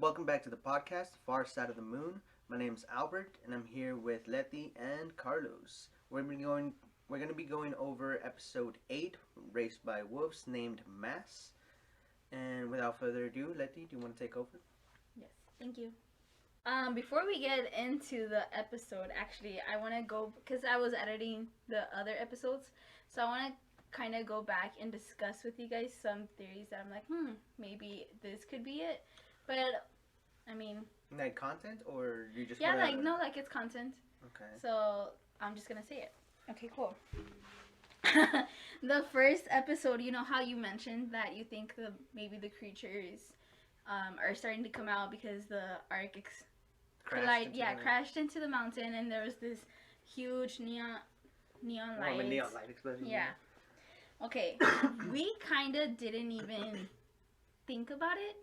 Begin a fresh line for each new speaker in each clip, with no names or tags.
Welcome back to the podcast, Far Side of the Moon. My name's Albert, and I'm here with Lety and Carlos. We're going to be going over episode 8, Raised by Wolves, named Mass. And without further ado, Lety, do you want to take over?
Yes, thank you. Before we get into the episode, actually, I want to go because I was editing the other episodes, so I want to kind of go back and discuss with you guys some theories that I'm like, maybe this could be it. But I mean,
Like content, or you just
yeah,
wanna...
no, like it's content.
Okay.
So I'm just gonna say it. Okay, cool. The first episode, you know how you mentioned that you think maybe the creatures are starting to come out because the arc crashed into the mountain, and there was this huge neon light.
Neon light explosion.
Yeah. Okay, we kind of didn't even think about it,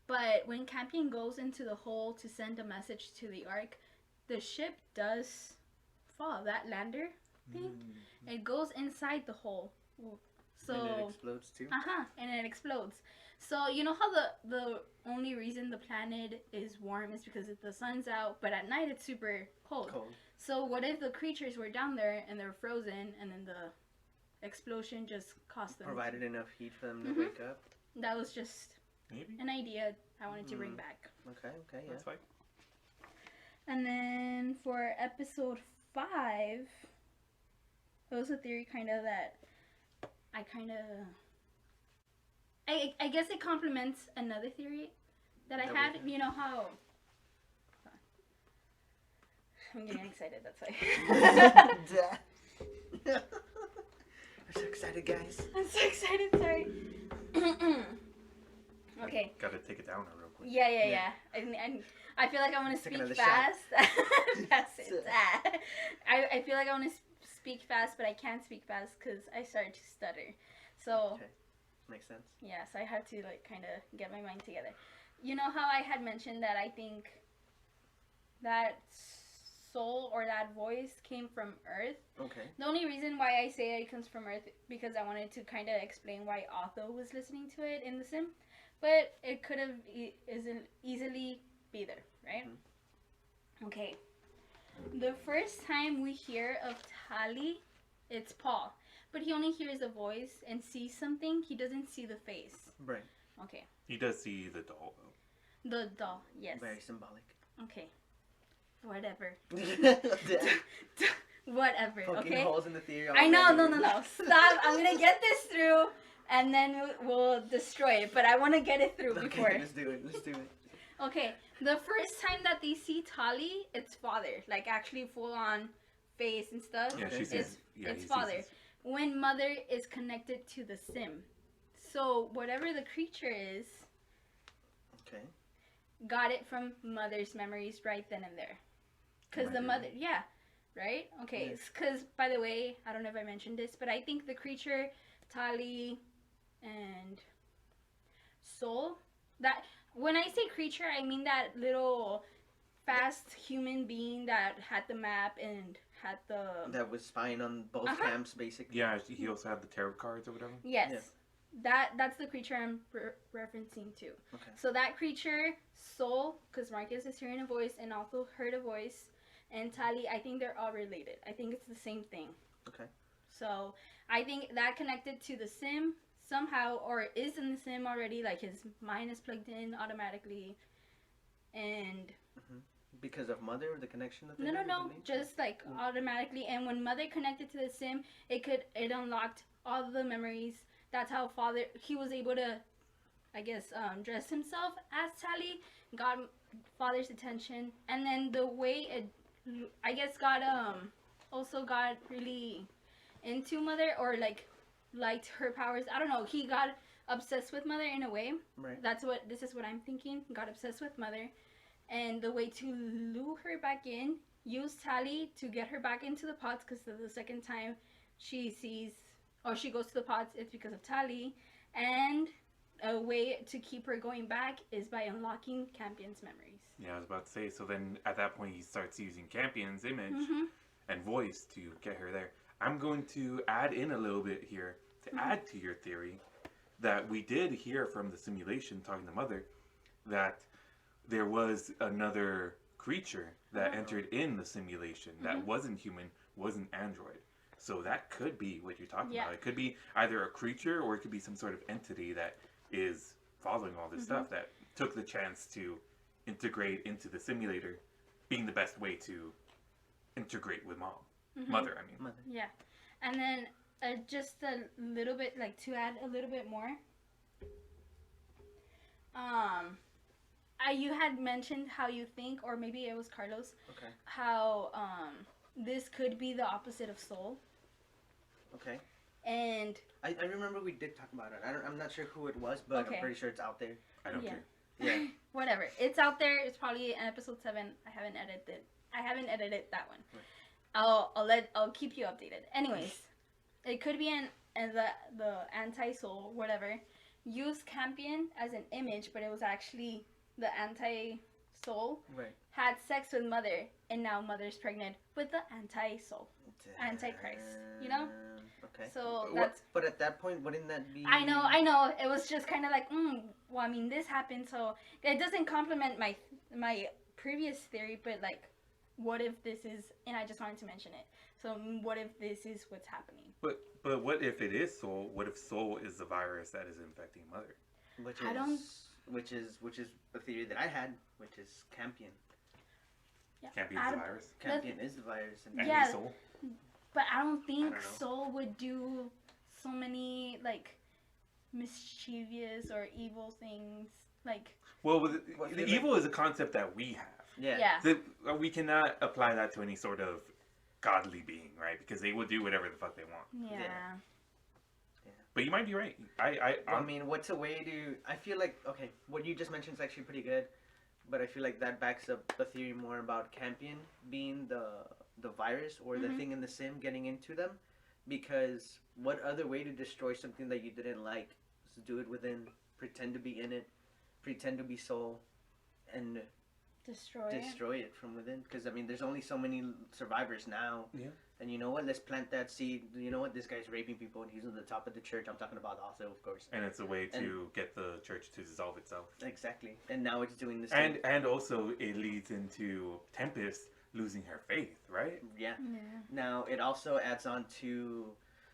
but when Campion goes into the hole to send a message to the Ark, the ship does fall. That lander thing, it goes inside the hole. So
and it explodes too.
And it explodes. So you know how the only reason the planet is warm is because the sun's out, but at night it's super cold. So what if the creatures were down there and they're frozen, and then the explosion just cost them
provided enough heat for them to wake up?
That was just
maybe
an idea I wanted to bring back.
Okay, yeah.
That's fine.
And then for episode 5, it was a theory kind of that I guess it complements another theory that I had. You know how I'm getting excited, that's why.
I'm so excited, guys.
I'm so excited, sorry. Okay.
Gotta take it down real quick.
Yeah. And I feel like I want to speak fast. I feel like I want to speak fast, but I can't speak fast because I started to stutter. So.
Okay. Makes sense.
Yeah, so I had to kind of get my mind together. You know how I had mentioned that I think that soul or that voice came from Earth?
Okay.
The only reason why I say it comes from Earth because I wanted to kind of explain why Otho was listening to it in the sim, but it could have easily be there, right? Mm-hmm. Okay. The first time we hear of Tali, it's Paul. But he only hears a voice and sees something. He doesn't see the face.
Right.
Okay.
He does see the doll, though.
The doll, yes.
Very symbolic.
Okay. Whatever. Whatever,
Poking holes in the theory.
I know, no. Stop. I'm going to get this through, and then we'll destroy it. But I want to get it through before.
Okay, let's do it.
Okay. The first time that they see Tali, it's father. Like, actually full-on face and stuff.
Yeah, she sees.
It's father. When mother is connected to the sim. So whatever the creature is,
okay,
got it from mother's memories right then and there. Because the mother, right? Okay, because by the way, I don't know if I mentioned this, but I think the creature, Tali and Soul, that, when I say creature, I mean that little fast human being that had the map and had
that was spying on both camps, basically.
Yeah, he also had the tarot cards or whatever.
Yes. That's the creature I'm referencing to.
Okay.
So that creature, Soul, because Marcus is hearing a voice and also heard a voice, and Tali, I think they're all related. I think it's the same thing.
Okay.
So I think that connected to the sim somehow, or is in the sim already, like his mind is plugged in automatically, and...
Because of mother, the connection that they
No, just like automatically. And when mother connected to the sim, it unlocked all the memories. That's how father, he was able to, I guess, dress himself as Tali, got father's attention, and then the way it, I guess, also got really into mother, or like liked her powers. I don't know. He got obsessed with mother in a way.
Right.
This is what I'm thinking. Got obsessed with mother. And the way to lure her back in, use Tali to get her back into the pots, because the second time she sees, or she goes to the pots, it's because of Tali. And a way to keep her going back is by unlocking Campion's memories.
Yeah, I was about to say, so then at that point he starts using Campion's image and voice to get her there. I'm going to add in a little bit here to add to your theory that we did hear from the simulation talking to Mother that there was another creature that
Oh.
entered in the simulation that wasn't human, wasn't android. So that could be what you're talking about. It could be either a creature or it could be some sort of entity that is following all this stuff that took the chance to integrate into the simulator, being the best way to integrate with mother. I mean,
Mother.
Yeah, and then just a little bit, like to add a little bit more. You had mentioned how you think, or maybe it was Carlos,
Okay.
how this could be the opposite of soul.
Okay.
And
I remember we did talk about it. I'm not sure who it was, but
Okay.
I'm pretty sure it's out there.
I don't
Yeah.
care.
Yeah.
whatever, it's out there. It's probably in episode 7. I haven't edited that one.
Right.
I'll keep you updated. Anyways, it could be the anti-soul, whatever. Used Campion as an image, but it was actually the anti-soul.
Right.
Had sex with Mother, and now Mother's pregnant with the anti-soul. Antichrist, you know?
Okay.
So that's.
But at that point, wouldn't that be?
I know. It was just kind of like, well, I mean, this happened, so it doesn't complement my previous theory, but like, what if this is? And I just wanted to mention it. So what if this is what's happening?
But what if it is soul? What if soul is the virus that is infecting mother?
Which is the theory that I had, which is Campion.
Yeah.
Campion's the virus.
Campion is the virus,
And
Yeah.
the soul.
But I don't think
I don't know.
Soul would do so many like mischievous or evil things. Like
Well,
What
the
feeling?
evil is a concept that we have.
Yeah.
We cannot apply that to any sort of godly being, right? Because they will do whatever the fuck they want.
yeah.
But you might be right.
I mean, what's a way to? I feel like okay, what you just mentioned is actually pretty good, but I feel like that backs up the theory more about Campion being the virus or the thing in the sim getting into them, because what other way to destroy something that you didn't like is to do it within, pretend to be in it, pretend to be soul, and destroy it from within. Because I mean, there's only so many survivors now.
Yeah.
And you know what? Let's plant that seed. You know what? This guy's raping people, and he's on the top of the church. I'm talking about also, of course.
And it's a way to get the church to dissolve itself.
Exactly. And now it's doing the same.
And also it leads into Tempest losing her faith, right?
Yeah.
Yeah.
Now it also adds on to,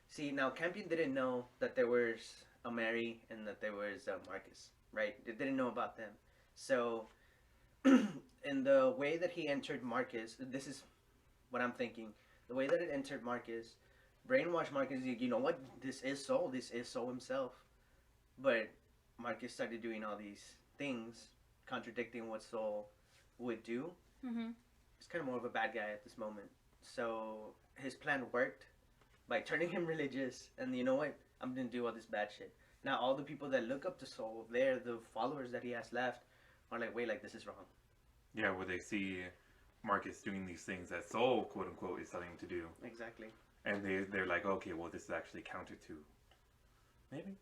see, now Campion didn't know that there was a Mary and that there was a Marcus, right? They didn't know about them. So, in the way that he entered Marcus, this is what I'm thinking. The way that it entered Marcus, brainwashed Marcus. You know what? This is Soul. This is Soul himself. But Marcus started doing all these things, contradicting what Soul would do.
Mm-hmm.
He's kind of more of a bad guy at this moment. So his plan worked by turning him religious, and you know what? I'm gonna do all this bad shit. Now all the people that look up to Soul, they're the followers that he has left, are like, wait, like this is wrong.
Yeah, where they see Marcus doing these things that Soul, quote unquote, is telling him to do.
Exactly.
And they're like, okay, well, this is actually counter to. Maybe.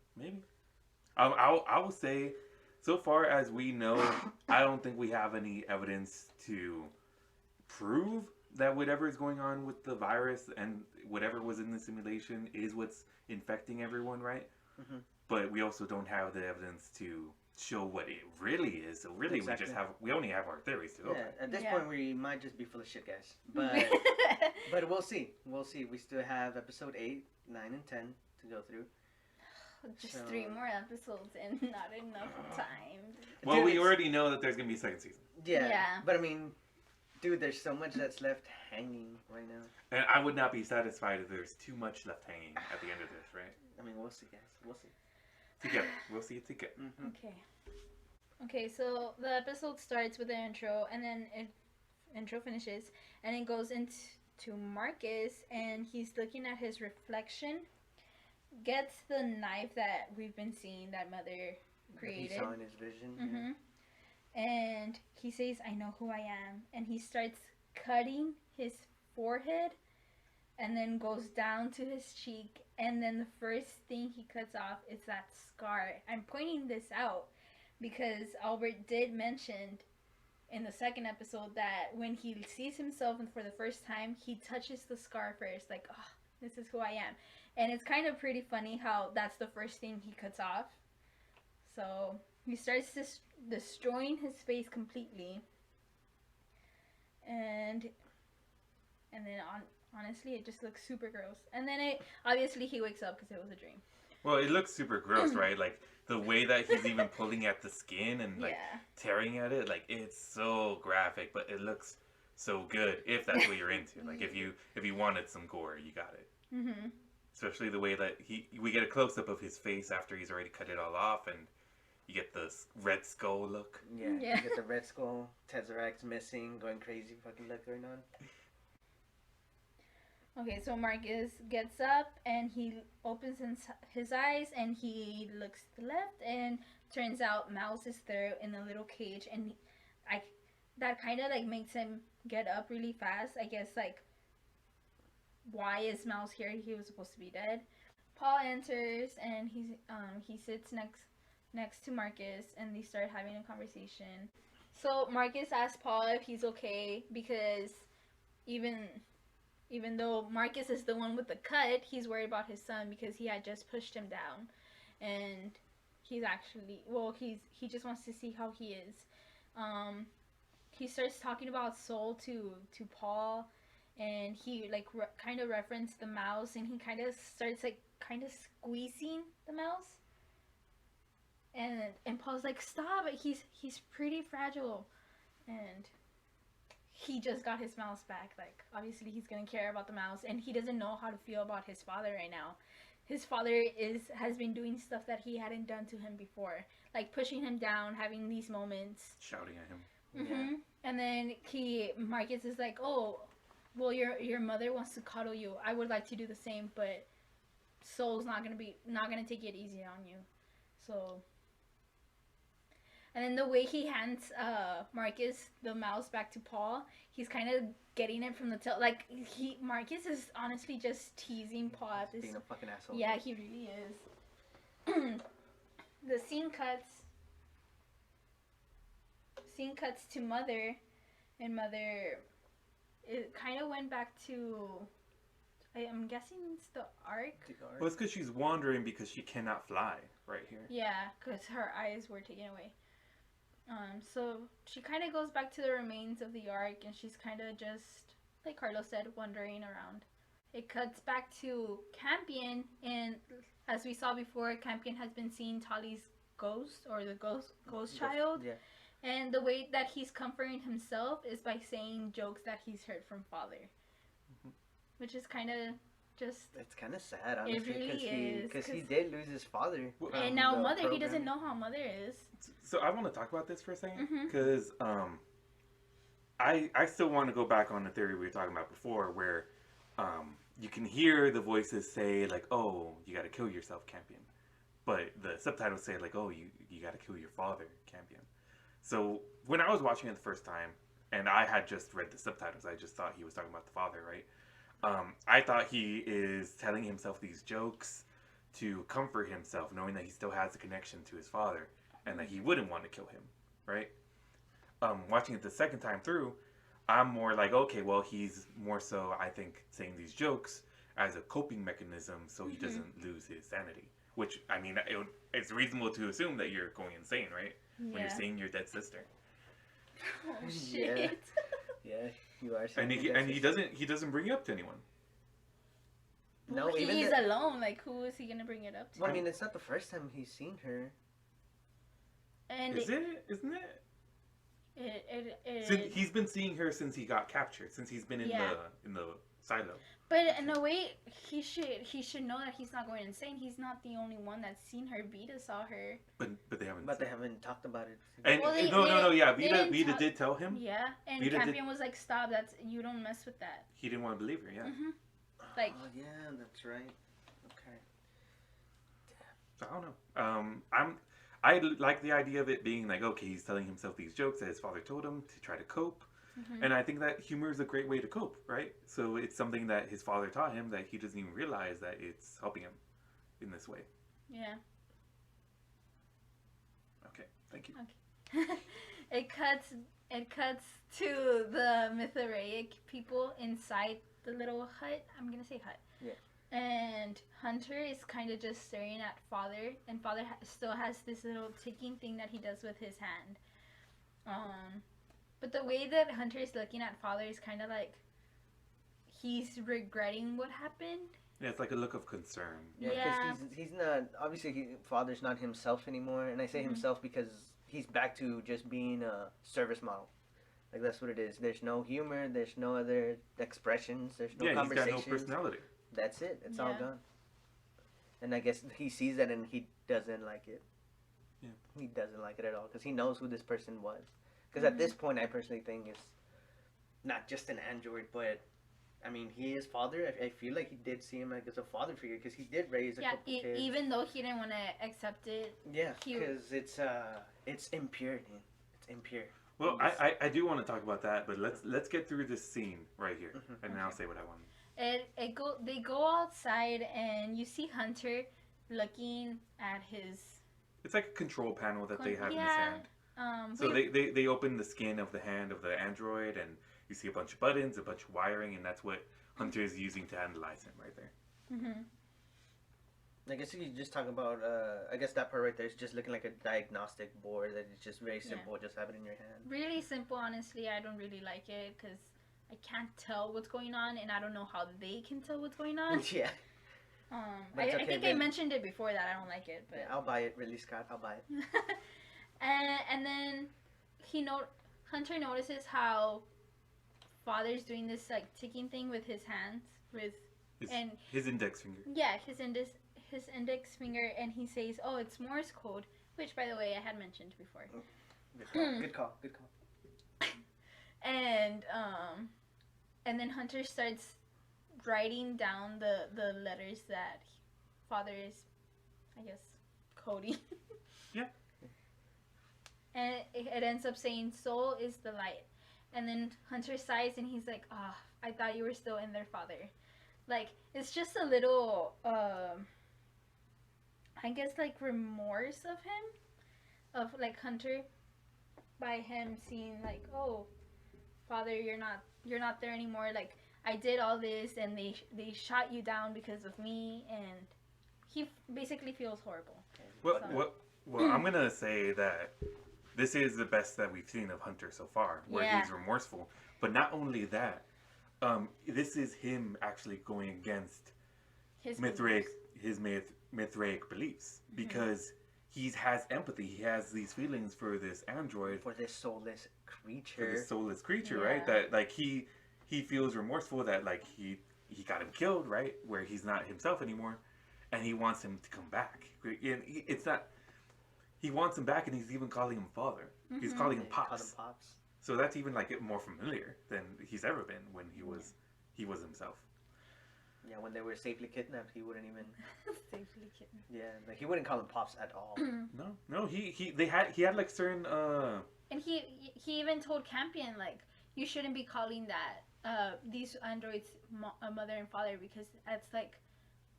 I will say, so far as we know, I don't think we have any evidence to prove that whatever is going on with the virus and whatever was in the simulation is what's infecting everyone, right?
Mm-hmm.
But we also don't have the evidence to show what it really is. So really,
Exactly.
we only have our theories to go
Yeah.
by.
At this
Yeah.
point, we might just be full of shit, guys. But we'll see. We'll see. We still have episode 8, 9, and 10 to go through.
Just
So-
3 more episodes and not enough time.
Well,
Dude,
we
it's-
already know that there's gonna be a second season,
Yeah.
Yeah.
But I mean, dude, there's so much that's left hanging right now.
and I would not be satisfied if there's too much left hanging at the end of this, right?
I mean, we'll see, guys. We'll see.
Together, we'll see it together.
Mm-hmm.
Okay, so the episode starts with the intro, and then intro finishes, and it goes into Marcus, and he's looking at his reflection, gets the knife that we've been seeing that Mother created.
He saw in his vision.
Mm-hmm. And he says, I know who I am. And he starts cutting his forehead and then goes down to his cheek. And then the first thing he cuts off is that scar. I'm pointing this out because Albert did mention in the second episode that when he sees himself for the first time, he touches the scar first. Like, oh, this is who I am. And it's kind of pretty funny how that's the first thing he cuts off. So he starts destroying his face completely, and then honestly, it just looks super gross. And then obviously he wakes up because it was a dream.
Well, it looks super gross, right? Like the way that he's even pulling at the skin and like tearing at it, like it's so graphic, but it looks so good if that's what you're into. Like if you wanted some gore, you got it.
Mm-hmm.
Especially the way that we get a close up of his face after he's already cut it all off, and you get the red skull look.
Yeah. You get the red skull, Tesseract missing, going crazy, fucking look going on.
Okay, so Marcus gets up and he opens his eyes and he looks to the left, and turns out Mouse is there in a little cage, and that kind of like makes him get up really fast. I guess like, why is Mouse here? He was supposed to be dead. Paul enters and he sits next to Marcus, and they start having a conversation. So Marcus asks Paul if he's okay, because even though Marcus is the one with the cut, he's worried about his son because he had just pushed him down, and he's actually he just wants to see how he is. He starts talking about soul to Paul, and he like kind of referenced the mouse, and he kind of starts like kind of squeezing the mouse, and Paul's like, stop it, he's pretty fragile, and he just got his mouse back. Like, obviously he's gonna care about the mouse, and he doesn't know how to feel about his father right now. His father has been doing stuff that he hadn't done to him before, like pushing him down, having these moments,
shouting at him.
Mm-hmm. Yeah. And then Marcus is like, oh, well, your mother wants to cuddle you. I would like to do the same, but Soul's not gonna take it easy on you. So. And then the way he hands Marcus the mouse back to Paul, he's kind of getting it from the tail. Like, Marcus is honestly just teasing Paul at this.
Being a fucking asshole.
Yeah, he really is. The scene cuts to Mother, and Mother, it kind of went back to, I'm guessing it's the Ark.
Well, it's because she's wandering because she cannot fly right here.
Yeah, because her eyes were taken away. So she kind of goes back to the remains of the Ark, and she's kind of just, like Carlos said, wandering around. It cuts back to Campion, and as we saw before, Campion has been seeing Tali's ghost, or the ghost child.
Yeah.
And the way that he's comforting himself is by saying jokes that he's heard from Father. Mm-hmm. Which is kind of just...
It's kind of sad, honestly.
It really is.
Because he did lose his father.
And now Mother, program. He doesn't know how Mother is.
So I want to talk about this for a second. Because I still want to go back on the theory we were talking about before, where you can hear the voices say, like, oh, you got to kill yourself, Campion. But the subtitles say, like, oh, you got to kill your father, Campion. So when I was watching it the first time, and I had just read the subtitles, I just thought he was talking about the father, right? I thought he is telling himself these jokes to comfort himself, knowing that he still has a connection to his father, and that he wouldn't want to kill him, right? Watching it the second time through, I'm more like, okay, well, he's more so, I think, saying these jokes as a coping mechanism so he doesn't lose his sanity. Which, I mean, it's reasonable to assume that you're going insane, right? Yeah. When you're seeing your dead sister.
Oh shit!
Yeah, you are.
And he doesn't bring it up to anyone.
No, well, he's alone. Like, who is he gonna bring it up to?
Well, I mean, it's not the first time he's seen her.
And
isn't it? He's been seeing her since he got captured. Since he's been in the silo.
But in a way, he should know that he's not going insane. He's not the only one that's seen her. Vita saw her.
But they haven't.
But they haven't talked about it.
And no. Yeah, Vita did tell him.
Yeah, and Vita Campion was like, "Stop! You don't mess with that."
He didn't want to believe her. Yeah.
Mm-hmm. Like.
Oh yeah, that's right. Okay.
Damn. So I don't know. I like the idea of it being like, okay, he's telling himself these jokes that his father told him to try to cope. And I think that humor is a great way to cope, right? So it's something that his father taught him that he doesn't even realize that it's helping him in this way.
Yeah.
Okay, thank you.
Okay. It cuts to the Mithraic people inside the little hut. I'm gonna say hut.
Yeah.
And Hunter is kind of just staring at Father, and Father still has this little ticking thing that he does with his hand. But the way that Hunter is looking at Father is kind of like he's regretting what happened.
Yeah, it's like a look of concern.
Yeah, because he's not, obviously Father's not himself anymore, and I say himself because he's back to just being a service model. Like, that's what it is. There's no humor, there's no other expressions, there's no conversations.
He's got no personality.
That's it. It's all gone. And I guess he sees that and he doesn't like it.
Yeah.
He doesn't like it at all because he knows who this person was. Because at this point, I personally think it's not just an android, but I mean, he is Father. I feel like he did see him like as a father figure because he did raise a couple kids.
Even though he didn't want to accept it.
Yeah, because it's impure. It's impure.
Well, I do want to talk about that, but let's get through this scene right here, and then I'll say what I want.
They go outside and you see Hunter looking at his.
It's like a control panel that they have in his hand. So they open the skin of the hand of the android, and you see a bunch of buttons, a bunch of wiring, and that's what Hunter is using to analyze him right there.
Mm-hmm.
I guess you just talk about, I guess that part right there is just looking like a diagnostic board that is just very simple, just have it in your hand.
Really simple, honestly. I don't really like it because I can't tell what's going on, and I don't know how they can tell what's going on.
Yeah.
I think I mentioned it before that I don't like it. But
yeah, I'll buy it, Ridley Scott, I'll buy it.
and then Hunter notices how Father's doing this like ticking thing with his hands, with
his index finger.
Yeah, his index finger, and he says, "Oh, it's Morse code," which, by the way, I had mentioned before.
Good call.
And then Hunter starts writing down the letters that Father is, I guess, coding.
Yeah.
And it ends up saying, "Soul is the light." And then Hunter sighs and he's like, "Ah, oh, I thought you were still in there, Father." Like, it's just a little, I guess, like, remorse of him, of, like, Hunter, by him seeing, like, "Oh, Father, you're not there anymore. Like, I did all this, and they shot you down because of me," and he basically feels horrible.
Well, I'm gonna say that this is the best that we've seen of Hunter so far, where he's remorseful. But not only that, this is him actually going against his Mithraic beliefs, because he has empathy. He has these feelings for this android,
for this soulless creature,
right? That like he feels remorseful that like he got him killed, right? Where he's not himself anymore, and he wants him to come back. And it's not. He wants him back, and he's even calling him Father. He's calling him Pops. So that's even like more familiar than he's ever been when he was himself.
Yeah, when they were safely kidnapped, he wouldn't even
safely kidnapped.
Yeah, like he wouldn't call him Pops at all.
No, he had like certain
And he even told Campion, like, you shouldn't be calling that these androids mother and father, because that's like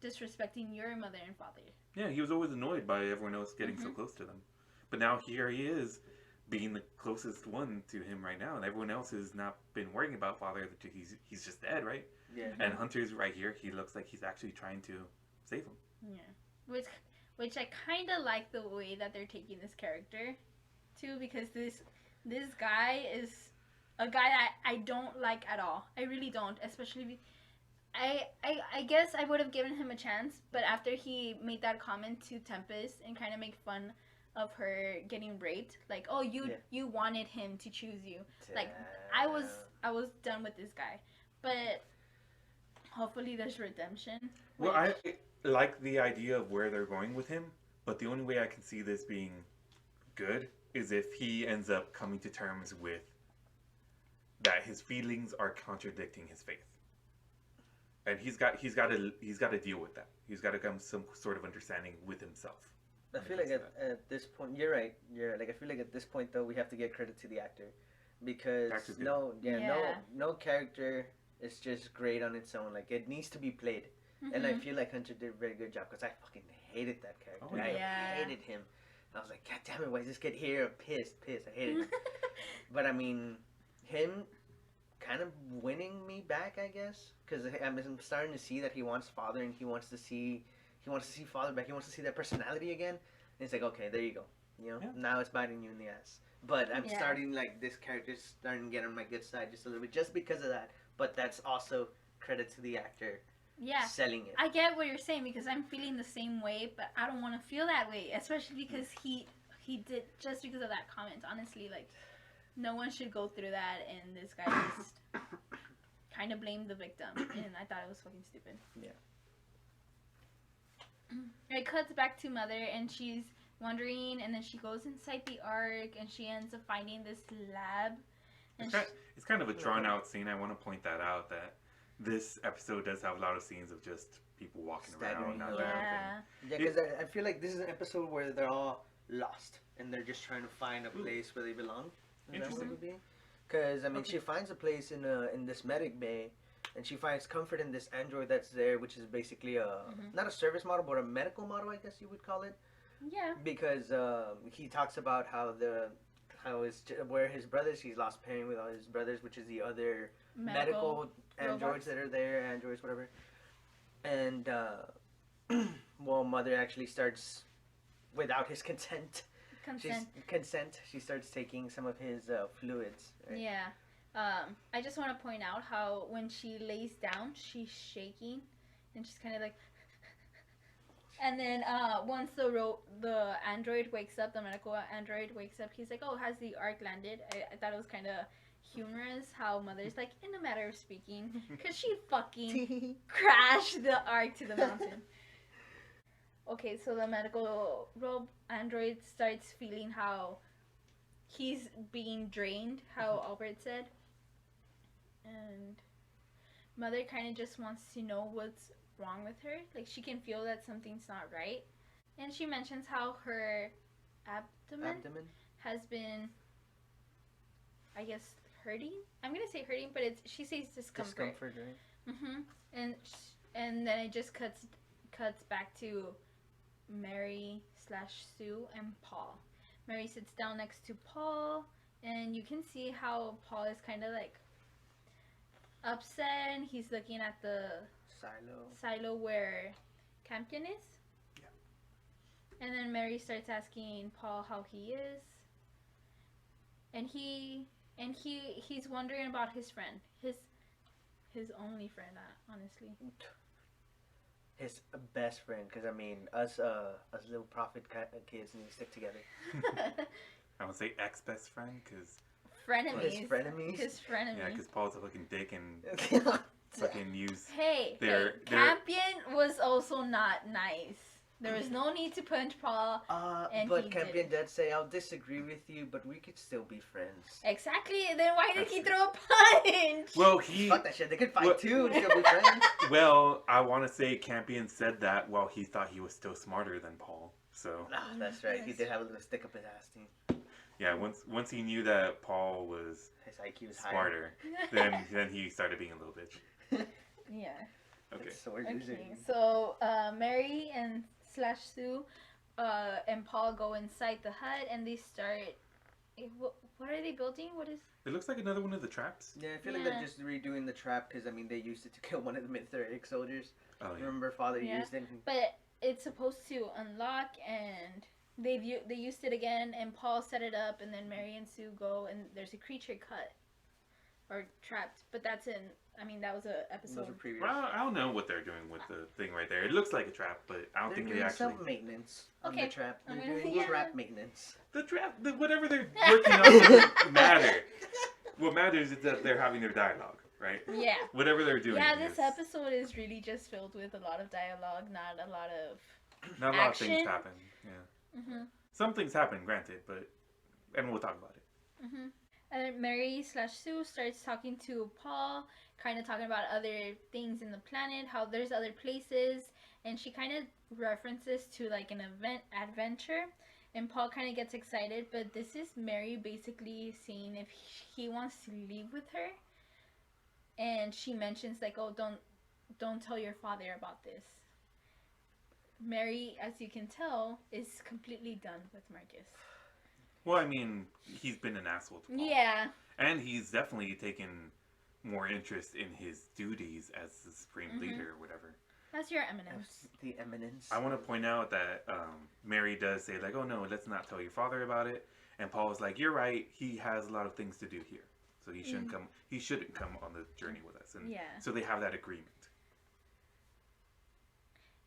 disrespecting your mother and father.
Yeah, he was always annoyed by everyone else getting so close to them. But now here he is, being the closest one to him right now, and everyone else has not been worrying about Father. He's just dead, right?
Yeah.
And Hunter's right here. He looks like he's actually trying to save him.
Yeah, which I kind of like the way that they're taking this character, too, because this guy is a guy I don't like at all. I really don't, especially. I guess I would have given him a chance, but after he made that comment to Tempest and kind of make fun of her getting raped, like, "Oh, you wanted him to choose you." Like, I was done with this guy, but hopefully there's redemption.
Well, I like the idea of where they're going with him, but the only way I can see this being good is if he ends up coming to terms with that his feelings are contradicting his faith. And he's got to deal with that. He's got to come to some sort of understanding with himself.
I feel like at this point, you're right. I feel like at this point though, we have to give credit to the actor, because no character is just great on its own. Like, it needs to be played, and I feel like Hunter did a very good job, because I fucking hated that character.
Oh, yeah.
I hated him. I was like, God damn it, why is this kid here? Pissed. I hated him. But I mean, him kind of winning me back, I guess, because I'm starting to see that he wants father, and he wants to see father back. He wants to see that personality again. And it's like, okay, there you go. You know,
Yeah.
now it's biting you in the ass. But I'm
Yeah.
starting like this character's starting to get on my good side just a little bit, just because of that. But that's also credit to the actor
Yeah.
selling it.
I get what you're saying because I'm feeling the same way, but I don't want to feel that way, especially because he did just because of that comment. Honestly, like no one should go through that, and this guy just kind of blamed the victim, and I thought it was fucking stupid.
Yeah.
It cuts back to Mother, and she's wondering, and then she goes inside the Ark, and she ends up finding this lab. And
It's kind of a drawn out scene. I want to point that out, that this episode does have a lot of scenes of just people walking
Staggering
around. Not
around.
that
yeah,
Yeah, because I feel like this is an episode where they're all lost and they're just trying to find a place where they belong. Is that what it
Interesting.
would be? Because I mean,
Okay.
she finds a place in this medic bay, and she finds comfort in this android that's there, which is basically a not a service model, but a medical model, I guess you would call it.
yeah.
Because he talks about how where his brothers, he's lost pairing with all his brothers, which is the other medical androids
robots.
that are there, androids, whatever. And well, Mother actually starts, without his consent, she starts taking some of his fluids. Right?
Yeah. I just want to point out how when she lays down, she's shaking, and she's kind of like. And then once the android wakes up, the medical android wakes up, he's like, "Oh, has the Ark landed?" I thought it was kind of humorous how Mother's like, in a matter of speaking, because she fucking crashed the Ark to the mountain. Okay, so the medical android starts feeling how he's being drained, how Albert said. And Mother kind of just wants to know what's wrong with her. Like, she can feel that something's not right. And she mentions how her abdomen has been, I guess, hurting. I'm going to say hurting, but she says discomfort.
Discomfort, right?
And then it just cuts back to Mary/Sue and Paul. Mary sits down next to Paul, and you can see how Paul is kind of like upset, and he's looking at the silo where Campion is. Yeah. And then Mary starts asking Paul how he is, and he's wondering about his friend, his only friend, honestly.
His best friend, because I mean, us little prophet kids need to stick together.
I would say ex-best friend, because...
Frenemies.
His frenemies?
His frenemies.
Yeah, because Paul's a fucking dick and fucking use...
Hey, Campion was also not nice. There was no need to punch Paul.
But Campion did say, "I'll disagree with you, but we could still be friends."
Exactly. Then why did
That's
he
true.
throw a punch?
Well, he...
Fuck that shit. They could fight too and still be friends.
Well, I want to say Campion said that while he thought he was still smarter than Paul. So...
No, that's right. He did have a little stick up his ass too.
Yeah, once he knew that Paul was
His IQ was higher.
smarter, then he started being a little bitch.
Yeah.
Okay.
Okay. So Mary and /Sue and Paul go inside the hut, and they start. What are they building? What is?
It looks like another one of the traps.
Yeah, I feel like they're just redoing the trap because I mean they used it to kill one of the Mid-30 soldiers.
Oh yeah.
Remember, Father used it.
But it's supposed to unlock, and they used it again, and Paul set it up, and then Mary and Sue go, and there's a creature cut or trapped. But that's in. I mean, that was a episode.
Those are previous.
Well, I don't know what they're doing with the thing right there. It looks like a trap, but I don't think
doing
they actually.
some maintenance on
Okay.
the trap. They're
I'm gonna
doing
see-
trap maintenance.
The trap, whatever they're working on doesn't matter. What matters is that they're having their dialogue, right?
Yeah.
Whatever they're doing.
Yeah, this
is-
episode is really just filled with a lot of dialogue, not a lot of.
Not a lot of
action.
things happen. Yeah.
Mhm.
Some things happen, granted, and we'll talk about it.
Mhm. And then Mary/Sue starts talking to Paul, kind of talking about other things in the planet, how there's other places, and she kind of references to like an adventure, and Paul kind of gets excited, but this is Mary basically seeing if he wants to leave with her, and she mentions like, "Oh, don't tell your father about this." Mary, as you can tell, is completely done with Marcus.
Well, I mean, he's been an asshole to Paul.
Yeah.
And he's definitely taken more interest in his duties as the supreme leader or whatever.
That's your eminence.
The eminence.
I want to point out that Mary does say like, "Oh no, let's not tell your father about it." And Paul was like, "You're right. He has a lot of things to do here, so he shouldn't come. He shouldn't come on the journey with us." And so they have that agreement.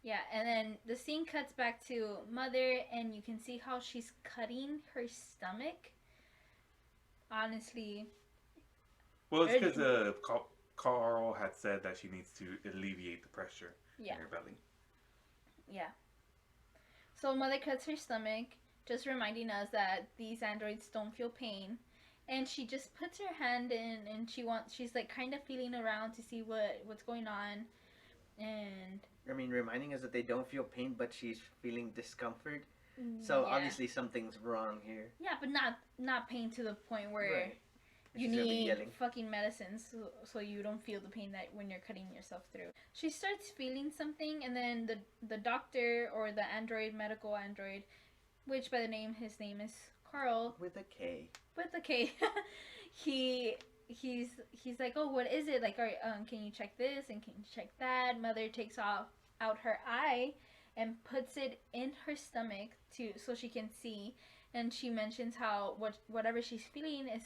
Yeah, and then the scene cuts back to Mother, and you can see how she's cutting her stomach. Honestly.
Well, it's because Carl had said that she needs to alleviate the pressure in her belly.
Yeah. So Mother cuts her stomach, just reminding us that these androids don't feel pain. And she just puts her hand in, and she's like kind of feeling around to see what's going on. And
I mean, reminding us that they don't feel pain, but she's feeling discomfort. So obviously something's wrong here.
Yeah, but not pain to the point where you
She's
need fucking medicines so you don't feel the pain that when you're cutting yourself through. She starts feeling something, and then the doctor or the medical android, which by his name is Carl
with a K.
With a K. He's like, oh, what is it? Like, can you check this and can you check that? Mother takes out her eye and puts it in her stomach so she can see, and she mentions how whatever she's feeling is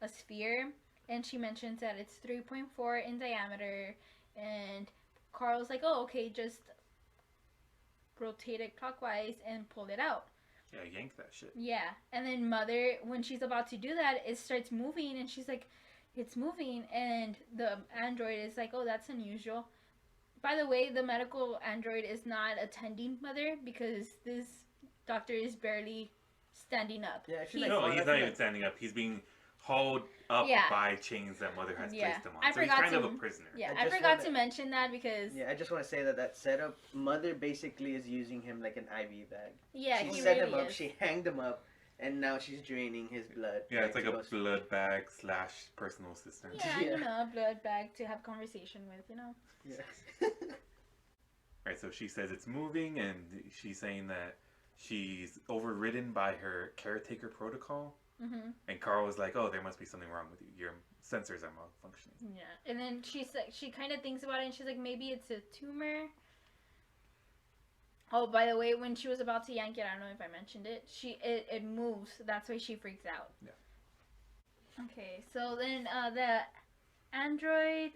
a sphere, and she mentions that it's 3.4 in diameter, and Carl's like, oh, okay, just rotate it clockwise and pull it out.
Yeah, yank that shit.
Yeah, and then Mother, when she's about to do that, it starts moving, and she's like, it's moving, and the android is like, oh, that's unusual. By the way, the medical android is not attending Mother because this doctor is barely standing up.
Yeah,
he's not even standing up. He's being hauled up by chains that Mother has placed him on. So he's kind of a prisoner.
Yeah, I forgot to mention that because...
Yeah, I just want to say that setup, Mother basically is using him like an IV bag.
Yeah,
she set him up, she hanged him up, and now she's draining his blood.
Yeah, it's like a blood bag / personal assistant.
Yeah, a blood bag to have conversation with,
Yeah.
Right, so she says it's moving, and she's saying that she's overridden by her caretaker protocol.
Mm-hmm.
And Carl was like, oh, there must be something wrong with you. Your sensors are malfunctioning.
Yeah, and then she kind of thinks about it, and she's like, maybe it's a tumor. Oh, by the way, when she was about to yank it, I don't know if I mentioned it, it moves. That's why she freaks out.
Yeah.
Okay, so then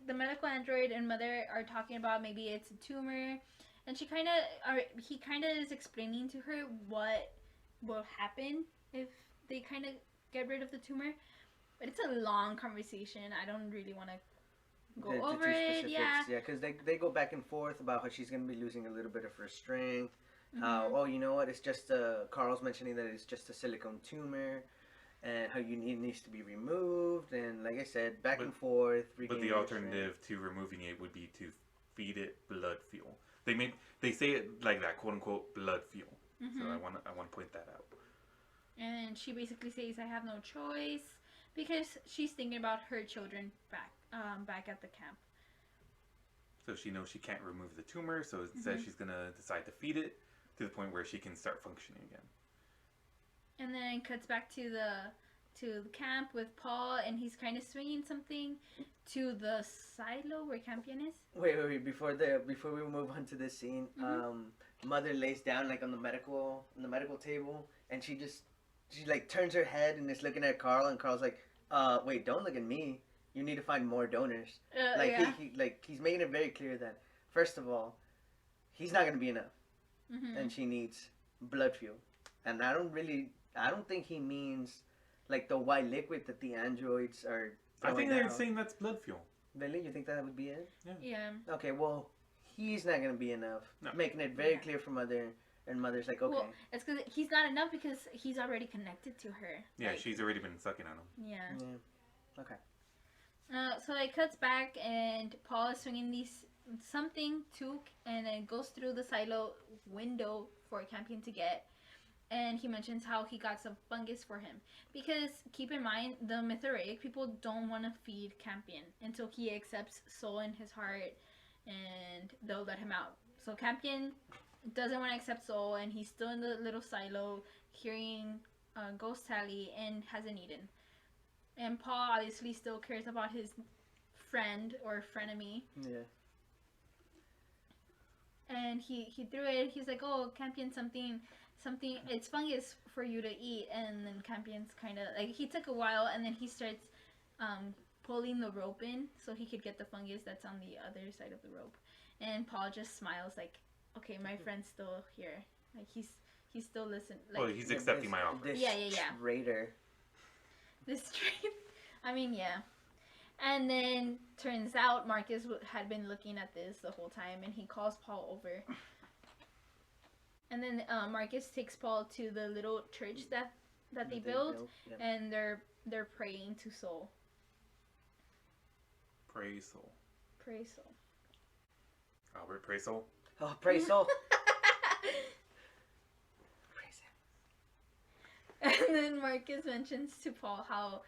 the medical android and Mother are talking about maybe it's a tumor, and he kind of is explaining to her what will happen if they kind of get rid of the tumor. But it's a long conversation. I don't really want to go over it. Yeah,
because they go back and forth about how she's going to be losing a little bit of her strength.
Mm-hmm.
Oh, you know what? It's just Carl's mentioning that it's just a silicone tumor, and how it needs to be removed. And like I said, back and forth.
But the alternative to removing it would be to feed it blood fuel. They say it like that, quote unquote, blood fuel.
Mm-hmm.
So I want to point that out.
And she basically says, I have no choice, because she's thinking about her children back at the camp.
So she knows she can't remove the tumor, so instead she's going to decide to feed it to the point where she can start functioning again.
And then it cuts back to the camp with Paul, and he's kind of swinging something to the silo where Campion is.
Wait! Before we move on to this scene, Mother lays down like on the medical table, and she like turns her head and is looking at Carl, and Carl's like, wait, don't look at me. You need to find more donors. He's making it very clear that first of all, he's not gonna be enough, and she needs blood fuel. And I don't think he means like the white liquid that the androids are.
I think they're saying that's blood fuel.
Really? You think that would be it?
Yeah.
Okay, well, he's not gonna be enough. No. Making it very clear for Mother, and Mother's like, okay.
Well, it's because he's not enough because he's already connected to her.
Yeah, she's already been sucking on him.
Yeah.
Okay.
So it cuts back, and Paul is swinging something and it goes through the silo window for Campion to get. And he mentions how he got some fungus for him. Because, keep in mind, the Mithoraic people don't want to feed Campion until he accepts soul in his heart, and they'll let him out. So Campion doesn't want to accept soul, and he's still in the little silo, hearing Ghost Tally, and hasn't eaten. And Paul obviously still cares about his friend or frenemy.
Yeah.
And he threw it. He's like, oh, Campion, something, it's fungus for you to eat. And then Campion's kind of like, he took a while, and then he starts pulling the rope in so he could get the fungus that's on the other side of the rope. And Paul just smiles like, okay, my friend's still here. Like he's still listening. Like,
well, he's accepting my offer.
This
Yeah.
traitor.
This train. I mean, yeah. And then turns out Marcus had been looking at this the whole time, and he calls Paul over. And then Marcus takes Paul to the little church that they built,
yeah.
and they're praying to Soul.
Praise Soul.
Praise Soul.
Albert, praise Soul.
Oh, praise Soul. Praise him.
And then Marcus mentions to Paul how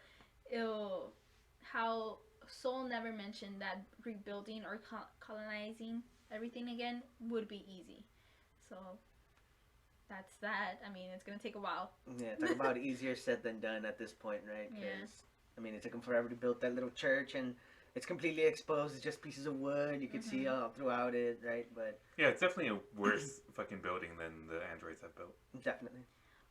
Soul never mentioned that rebuilding or colonizing everything again would be easy. So that's that. I mean, it's gonna take a while.
Yeah, talk about easier said than done at this point, right?
Yeah.
I mean, it took them forever to build that little church, and it's completely exposed. It's just pieces of wood. You can see all throughout it, right? But
yeah, it's definitely a worse fucking building than the androids have built.
Definitely.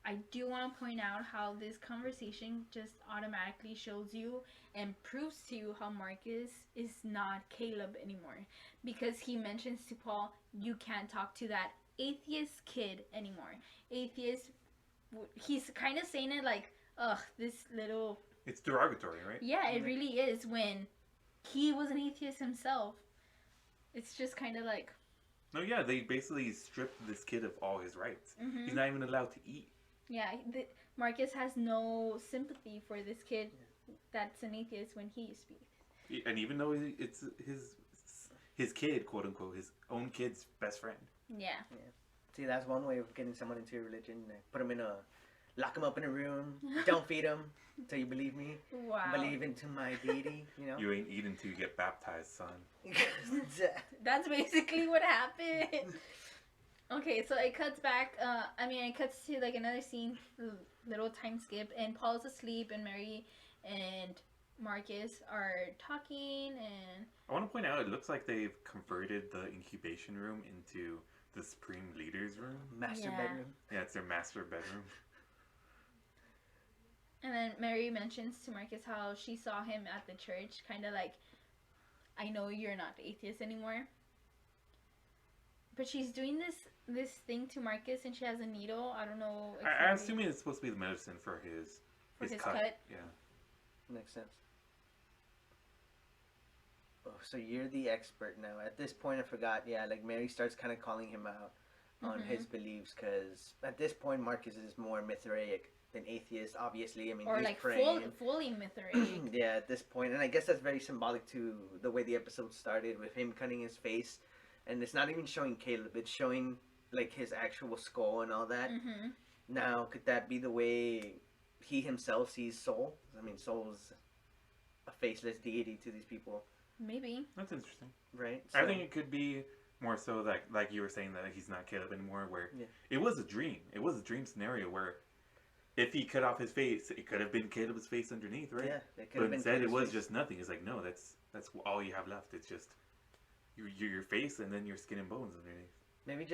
I do want to point out how this conversation just automatically shows you and proves to you how Marcus is not Caleb anymore. Because he mentions to Paul, you can't talk to that atheist kid anymore. Atheist, he's kind of saying it like, ugh, this little...
It's derogatory, right?
Yeah, it really is, when he was an atheist himself. It's just kind of like...
No, yeah, they basically stripped this kid of all his rights. He's not even allowed to eat.
Yeah, Marcus has no sympathy for this kid that's an atheist when he speaks.
And even though it's his kid, quote unquote, his own kid's best friend.
Yeah.
See, that's one way of getting someone into your religion. Put them lock them up in a room. Don't feed them until you believe me.
Wow.
Believe into my deity. You know.
You ain't eat until you get baptized, son.
That's basically what happened. Okay, so it cuts back. It cuts to like another scene, little time skip, and Paul's asleep, and Mary and Marcus are talking, and
I want to point out, it looks like they've converted the incubation room into the Supreme Leader's room.
Master bedroom.
Yeah, it's their master bedroom.
And then Mary mentions to Marcus how she saw him at the church, kind of like, I know you're not atheist anymore. But she's doing this thing to Marcus, and she has a needle. I don't know.
I'm assuming it's supposed to be the medicine for his cut. Yeah.
Makes sense. Oh, so you're the expert now. At this point, I forgot. Yeah, like Mary starts kind of calling him out on his beliefs, because at this point, Marcus is more Mithraic than atheist. Obviously, I mean,
or
he's
like
praying.
fully Mithraic.
Yeah, at this point, and I guess that's very symbolic to the way the episode started with him cutting his face, and it's not even showing Caleb; it's showing like his actual skull and all that. Now, could that be the way he himself sees Soul? I mean, Soul's a faceless deity to these people.
Maybe.
That's interesting.
Right?
So, I think it could be more so that, like you were saying, that he's not Caleb anymore, where it was a dream. It was a dream scenario where if he cut off his face, it could have been Caleb's face underneath, right?
Yeah, it could
but
have been
instead
Caleb's
it was
face.
just nothing. It's like, no, that's all you have left. It's just your face and then your skin and bones underneath.
Maybe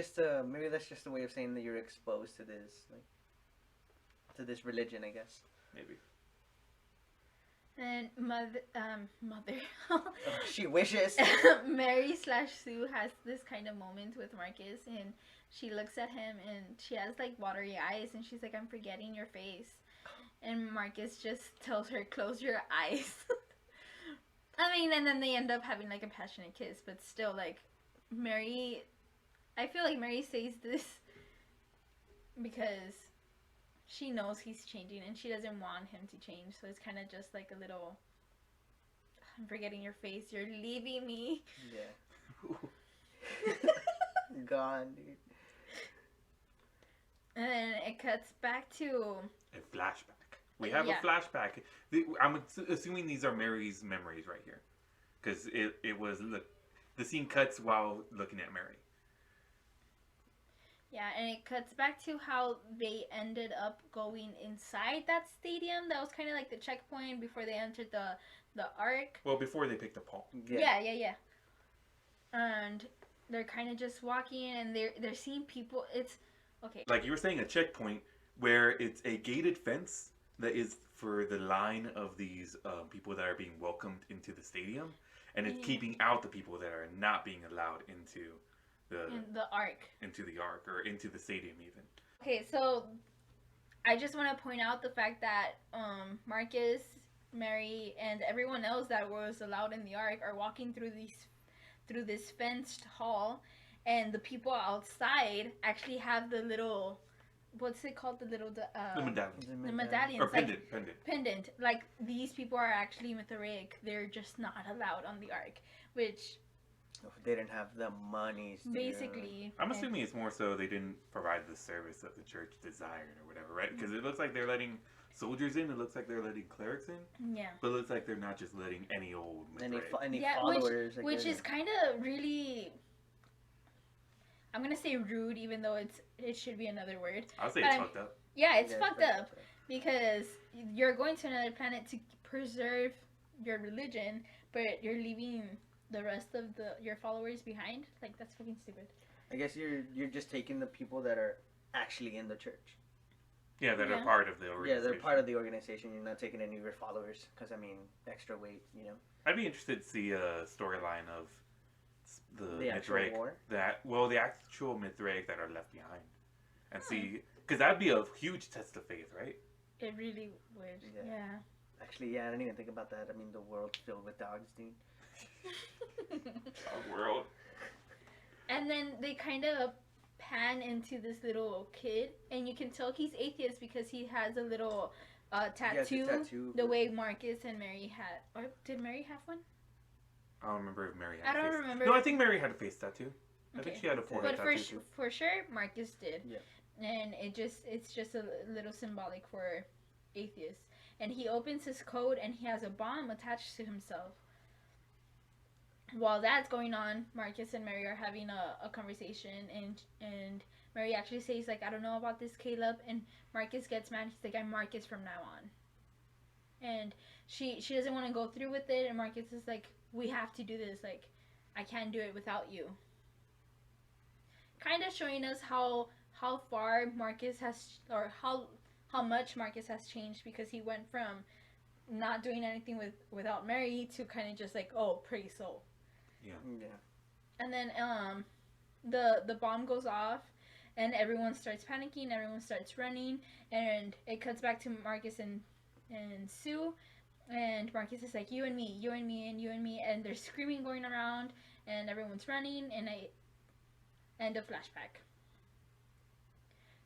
that's just a way of saying that you're exposed to this, like, to this religion, I guess.
Maybe.
And mother.
She wishes.
Mary/Sue has this kind of moment with Marcus, and she looks at him and she has like watery eyes, and she's like, I'm forgetting your face. And Marcus just tells her, close your eyes. I mean, and then they end up having like a passionate kiss, but still, like, Mary, I feel like Mary says this because she knows he's changing and she doesn't want him to change. So it's kind of just like a little, I'm forgetting your face, you're leaving me.
Yeah. Gone, dude.
And then it cuts back to
A flashback. We have a flashback. I'm assuming these are Mary's memories right here. Because it was, look, the scene cuts while looking at Mary.
Yeah, and it cuts back to how they ended up going inside that stadium. That was kind of like the checkpoint before they entered the arc.
Well, before they picked up Paul.
Yeah. And they're kind of just walking, and they're seeing people. It's okay.
Like you were saying, a checkpoint where it's a gated fence that is for the line of these people that are being welcomed into the stadium, and it's keeping out the people that are not being allowed into
the arc.
Into the arc or into the stadium even.
Okay, so I just want to point out the fact that Marcus, Mary, and everyone else that was allowed in the ark are walking through this fenced hall, and the people outside actually have the little, what's it called, the
medallion.
The medallions,
or pendant.
Like, these people are actually Mithraean. They're just not allowed on the ark, which
they didn't have the money.
Basically,
I'm assuming it's more so they didn't provide the service that the church desired or whatever, right? Because it looks like they're letting soldiers in. It looks like they're letting clerics in.
Yeah.
But it looks like they're not just letting any old
any followers.
Which is kind of really, I'm gonna say rude, even though it should be another word.
I'll say it's fucked up.
Yeah, it's fucked up because you're going to another planet to preserve your religion, but you're leaving the rest of your followers behind. Like, that's fucking stupid.
I guess you're just taking the people that are actually in the church.
Yeah, that are part of the organization.
Yeah, they're part of the organization. You're not taking any of your followers because, I mean, extra weight, you know.
I'd be interested to see a storyline of the
actual
Mithraean
war?
the actual Mithraean that are left behind, and see, because that'd be a huge test of faith, right?
It really would. Yeah.
Actually, yeah, I didn't even think about that. I mean, the world's filled with dogs, dude.
Our world.
And then they kind of pan into this little kid, and you can tell he's atheist because he has a little tattoo, the way Marcus and Mary had. Or did Mary have one?
I don't remember if Mary had
I don't remember.
No, I think Mary had a face tattoo.
Okay.
I think she had a forehead
tattoo. But for sure, Marcus did.
Yeah.
And it's just a little symbolic for atheists. And he opens his coat, and he has a bomb attached to himself. While that's going on, Marcus and Mary are having a conversation, and Mary actually says, like, I don't know about this, Caleb, and Marcus gets mad. He's like, I'm Marcus from now on. And she doesn't want to go through with it, and Marcus is like, we have to do this, like, I can't do it without you. Kind of showing us how far Marcus has, or how much Marcus has changed, because he went from not doing anything without Mary to kind of just like, oh, pretty soul.
Yeah.
And then the bomb goes off, and everyone starts panicking, everyone starts running, and it cuts back to Marcus and Sue, and Marcus is like, you and me, you and me, and you and me, and they're screaming going around, and everyone's running, and end of flashback.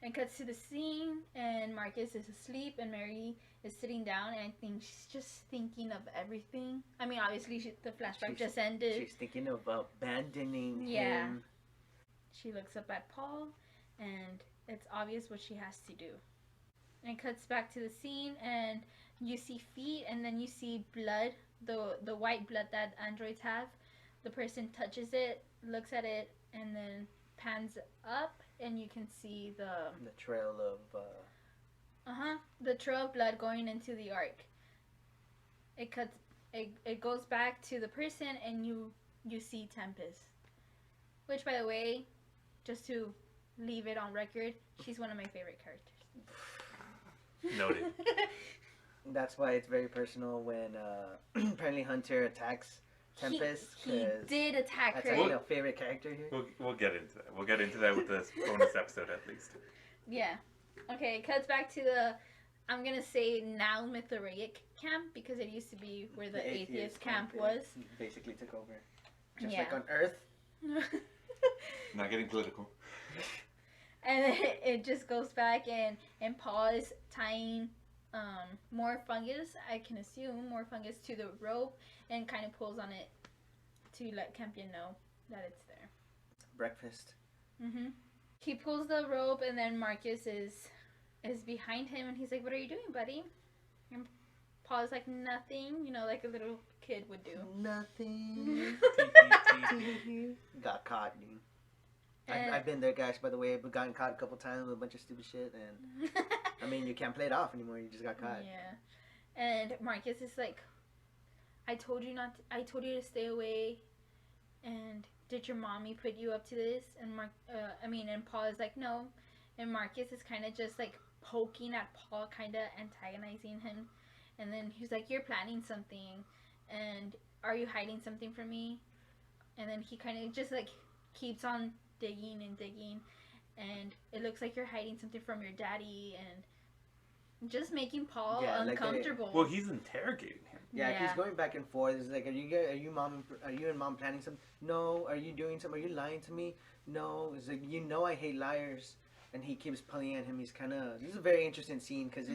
And cuts to the scene, and Marcus is asleep, and Mary is sitting down, and I think she's just thinking of everything. I mean, obviously, the flashback just ended.
She's thinking of abandoning him.
She looks up at Paul, and it's obvious what she has to do. And it cuts back to the scene, and you see feet, and then you see blood, the white blood that androids have. The person touches it, looks at it, and then pans up, and you can see the
trail of
the trail of blood going into the ark. It goes back to the person, and you see Tempest, which, by the way, just to leave it on record, she's one of my favorite characters.
Noted.
That's why it's very personal when apparently Hunter attacks Tempest.
He did attack her.
That's a favorite character here.
We'll get into that. We'll get into that with this bonus episode at least.
Yeah. Okay, it cuts back to the, I'm going to say now Mithraean camp, because it used to be where the atheist camp was.
Basically took over. Just like on Earth.
Not getting political.
And it just goes back, and Paul is tying more fungus, I can assume, more fungus to the rope, and kind of pulls on it to let Campion know that it's there.
Breakfast.
He pulls the rope, and then Marcus is behind him, and he's like, what are you doing, buddy? And Paul's like, nothing, like a little kid would do.
Nothing. Got caught, dude. I've been there, guys. By the way, I've gotten caught a couple times with a bunch of stupid shit, and I mean, you can't play it off anymore. You just got caught.
Yeah, and Marcus is like, I told you not. I told you to stay away, and did your mommy put you up to this? And and Paul is like, no, and Marcus is kind of just like poking at Paul, kind of antagonizing him, and then he's like, you're planning something, and are you hiding something from me? And then he kind of just like keeps on digging and digging, and it looks like you're hiding something from your daddy, and just making Paul uncomfortable.
Well, he's interrogating him.
Yeah, he's going back and forth. It's like, are you and mom planning something? No. Are you doing something? Are you lying to me? No. It's like, I hate liars, and he keeps pulling at him. He's kind of. This is a very interesting scene because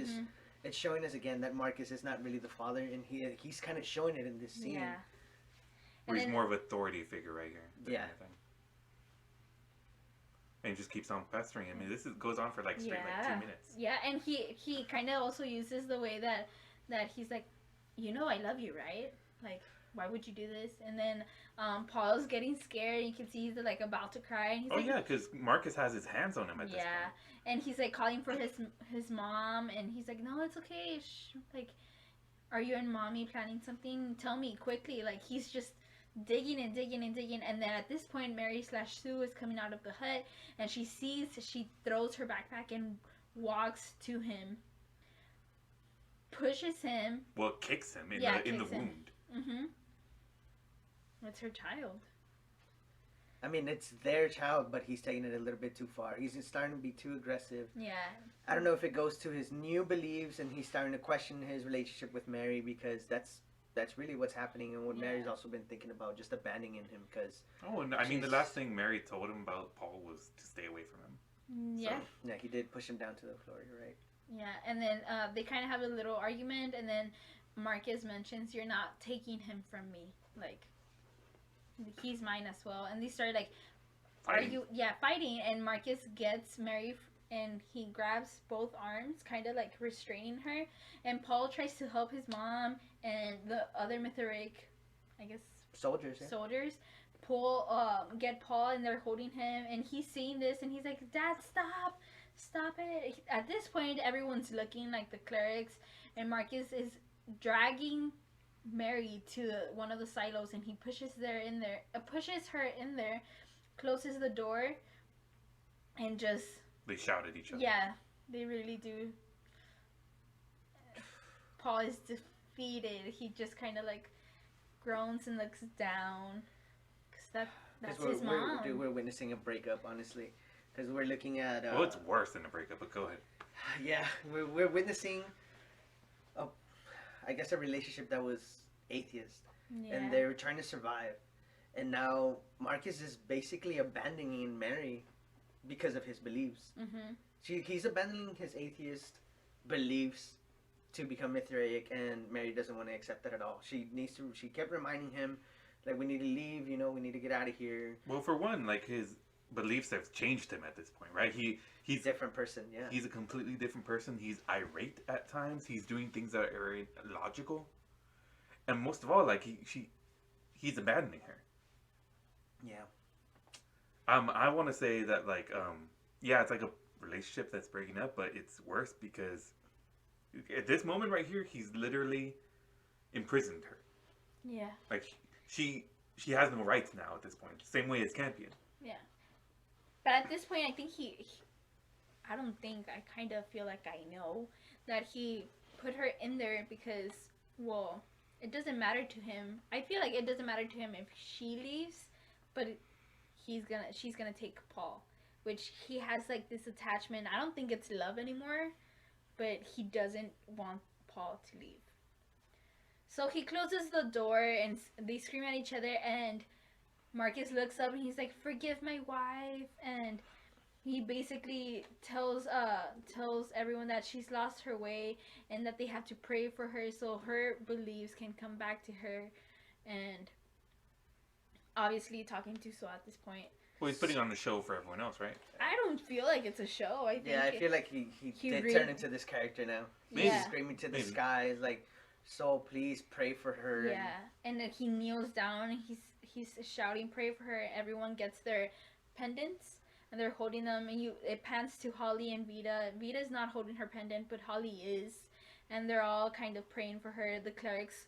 it's showing us again that Marcus is not really the father, and he's kind of showing it in this scene.
Yeah.
Where he's more of an authority figure right here.
Yeah.
Kind of thing. And he just keeps on pestering him. I mean, goes on for like straight like 2 minutes.
Yeah, and he kind of also uses the way that he's like, I love you, right? Like, why would you do this? And then Paul's getting scared. You can see he's like about to cry. And he's
because Marcus has his hands on him at this point.
Yeah, and he's like calling for his mom, and he's like, no, it's okay. Like, are you and mommy planning something? Tell me quickly. Like, he's just digging and digging and digging, and then at this point Mary/Sue is coming out of the hut, and she throws her backpack and walks to him, pushes him,
kicks him in the wound.
It's her child.
I mean, it's their child, but he's taking it a little bit too far. He's starting to be too aggressive.
Yeah.
I don't know if it goes to his new beliefs and he's starting to question his relationship with Mary, because that's really what's happening, and what Mary's also been thinking about, just abandoning him, because...
Oh, and I mean, the last thing Mary told him about Paul was to stay away from him.
Yeah.
So, yeah, he did push him down to the floor, you're right.
Yeah, and then they kind of have a little argument, and then Marcus mentions, you're not taking him from me. Like, he's mine as well. And they start, like, fighting, and Marcus gets Mary... And he grabs both arms, kind of like restraining her. And Paul tries to help his mom and the other Mithric, I guess,
soldiers
get Paul, and they're holding him. And he's seeing this, and he's like, Dad, stop it. At this point, everyone's looking, like the clerics. And Marcus is dragging Mary to one of the silos, and he pushes her in there, closes the door, and just...
They shout at each other.
Yeah, they really do. Paul is defeated. He just kind of like groans and looks down. Because that's his mom.
We're witnessing a breakup, honestly. Because we're looking at...
well, it's worse than a breakup, but go ahead.
Yeah, we're witnessing, I guess, a relationship that was atheist. Yeah. And they were trying to survive. And now Marcus is basically abandoning Mary because of his beliefs. He's abandoning his atheist beliefs to become Mithriatic, and Mary doesn't want to accept that at all. She kept reminding him, like, we need to leave, we need to get out of here.
Well, for one, like, his beliefs have changed him at this point, right? He's
a different person, yeah.
He's a completely different person. He's irate at times. He's doing things that are illogical. And most of all, like, he's abandoning her.
Yeah.
I want to say that, like, it's like a relationship that's breaking up, but it's worse because at this moment right here, he's literally imprisoned her.
Yeah.
Like, she has no rights now at this point. Same way as Campion.
Yeah. But at this point, I think I kind of feel like I know that he put her in there because, well, it doesn't matter to him. I feel like it doesn't matter to him if she leaves, but she's gonna take Paul, which he has like this attachment. I don't think it's love anymore, but he doesn't want Paul to leave. So he closes the door and they scream at each other, and Marcus looks up and he's like, forgive my wife, and he basically tells everyone that she's lost her way and that they have to pray for her so her beliefs can come back to her. And obviously talking to Saul at this point.
Well, he's putting on the show for everyone else, right?
I don't feel like it's a show. I
feel like he did turn into this character now. He's screaming to the skies, like, Saul, please pray for her.
Yeah, and then he kneels down and he's shouting, pray for her. Everyone gets their pendants, and they're holding them, and it pans to Holly and Vita. Vita's not holding her pendant, but Holly is, and they're all kind of praying for her. The clerics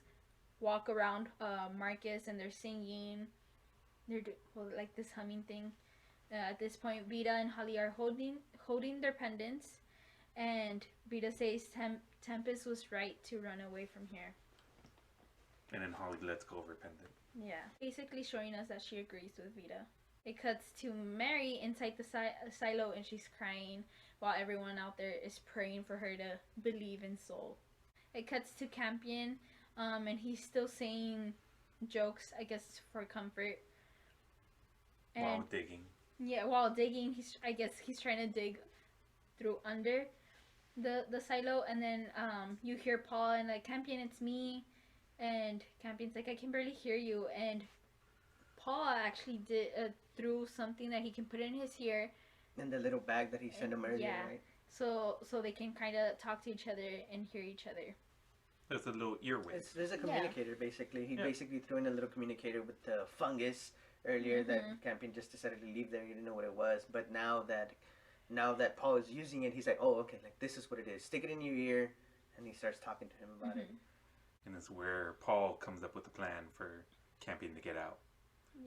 walk around Marcus, and they're singing. They're like this humming thing. At this point, Vita and Holly are holding their pendants, and Vita says Tempest was right to run away from here.
And then Holly lets go of her pendant.
Yeah, basically showing us that she agrees with Vita. It cuts to Mary inside the silo, and she's crying while everyone out there is praying for her to believe in soul. It cuts to Campion, and he's still saying jokes, I guess, for comfort. And
While digging.
Yeah, while digging, he's trying to dig through under the silo, and then you hear Paul and like, Campion, it's me, and Campion's like, I can barely hear you, and Paul actually threw something that he can put in his ear.
In the little bag that he sent him earlier, right?
So they can kind of talk to each other and hear each other.
There's a little earwig.
There's a communicator, basically. He basically threw in a little communicator with the fungus earlier that Campion just decided to leave there. He didn't know what it was. But now that Paul is using it, he's like, oh, okay, like this is what it is. Stick it in your ear. And he starts talking to him about it.
And it's where Paul comes up with a plan for Campion to get out.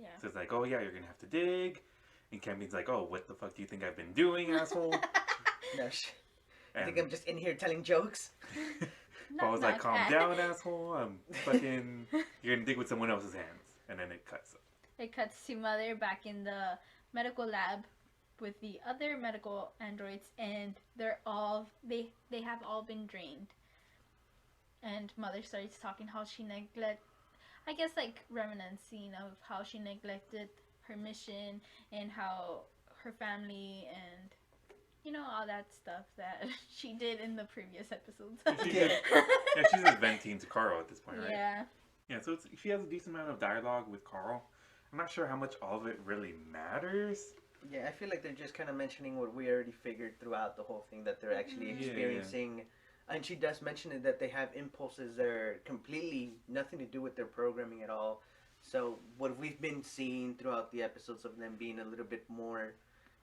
Yeah.
So it's like, oh yeah, you're going to have to dig. And Campion's like, oh, what the fuck do you think I've been doing, asshole?
No, I think I'm just in here telling jokes.
Paul's like, calm down, asshole. I'm fucking... You're going to dig with someone else's hands. And then it cuts.
It cuts to Mother back in the medical lab with the other medical androids, and they have all been drained. And Mother starts talking how she I guess like reminiscing of how she neglected her mission and how her family and all that stuff that she did in the previous episodes.
She's just venting to Carl at this point, right? Yeah, so she has a decent amount of dialogue with Carl. I'm not sure how much all of it really matters.
Yeah, I feel like they're just kind of mentioning what we already figured throughout the whole thing, that they're actually experiencing. And she does mention it, that they have impulses that are completely nothing to do with their programming at all. So what we've been seeing throughout the episodes of them being a little bit more,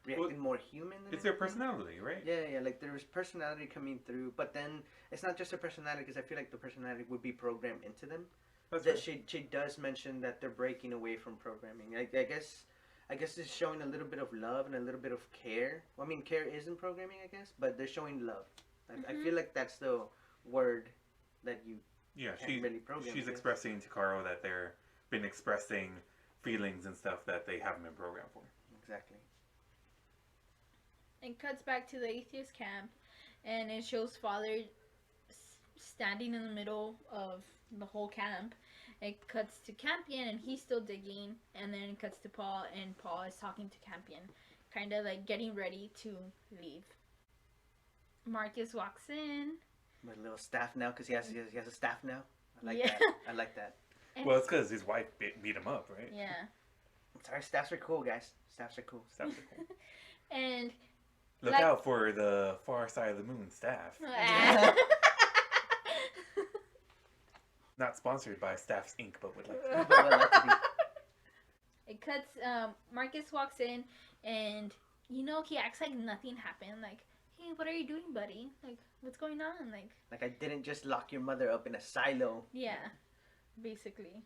reacting more human.
It's their personality, right?
Yeah, like there's personality coming through. But then it's not just their personality, because I feel like the personality would be programmed into them.
That's
that
right.
She does mention that they're breaking away from programming. I guess it's showing a little bit of love and a little bit of care. Well, I mean, care isn't programming, I guess, but they're showing love. I feel like that's the word that you can't really program.
She's expressing to Carl that they've been expressing feelings and stuff that they haven't been programmed for.
Exactly.
It cuts back to the atheist camp, and it shows Father standing in the middle of the whole camp. It cuts to Campion, and he's still digging, and then it cuts to Paul, and Paul is talking to Campion, kind of like getting ready to leave. Marcus walks in.
With a little staff now, because he has a staff now. I like that. I like that.
And
well, it's because his wife beat him up, right?
Yeah.
Sorry, staffs are cool, guys. Staffs are cool.
Staffs are cool.
And
look out for the far side of the moon staff. Not sponsored by Staffs Inc., but would like to be.
It cuts. Marcus walks in, and he acts like nothing happened. Like, hey, what are you doing, buddy? Like, what's going on? Like
I didn't just lock your mother up in a silo.
Yeah, basically.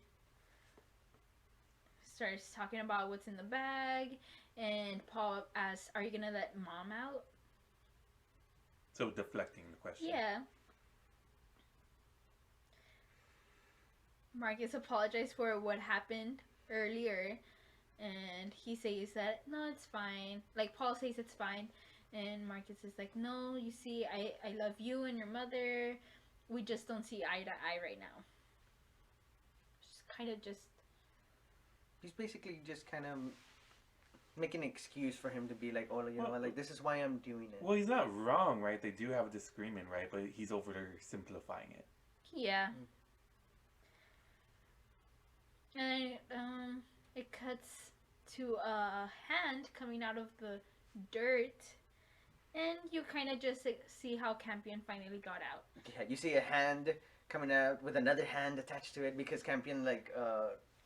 Starts talking about what's in the bag, and Paul asks, "Are you gonna let Mom out?"
So deflecting the question.
Yeah. Marcus apologized for what happened earlier, and he says that no, it's fine. Like, Paul says it's fine, and Marcus is like, no, you see, I love you and your mother. We just don't see eye to eye right now.
He's basically just kind of making an excuse for him to be like, oh, you know what, like, this is why I'm doing it.
Well, he's not wrong, right? They do have a disagreement, right? But he's oversimplifying it.
Yeah. And it cuts to a hand coming out of the dirt, and you kind of just see how Campion finally got out.
Yeah, you see a hand coming out with another hand attached to it, because Campion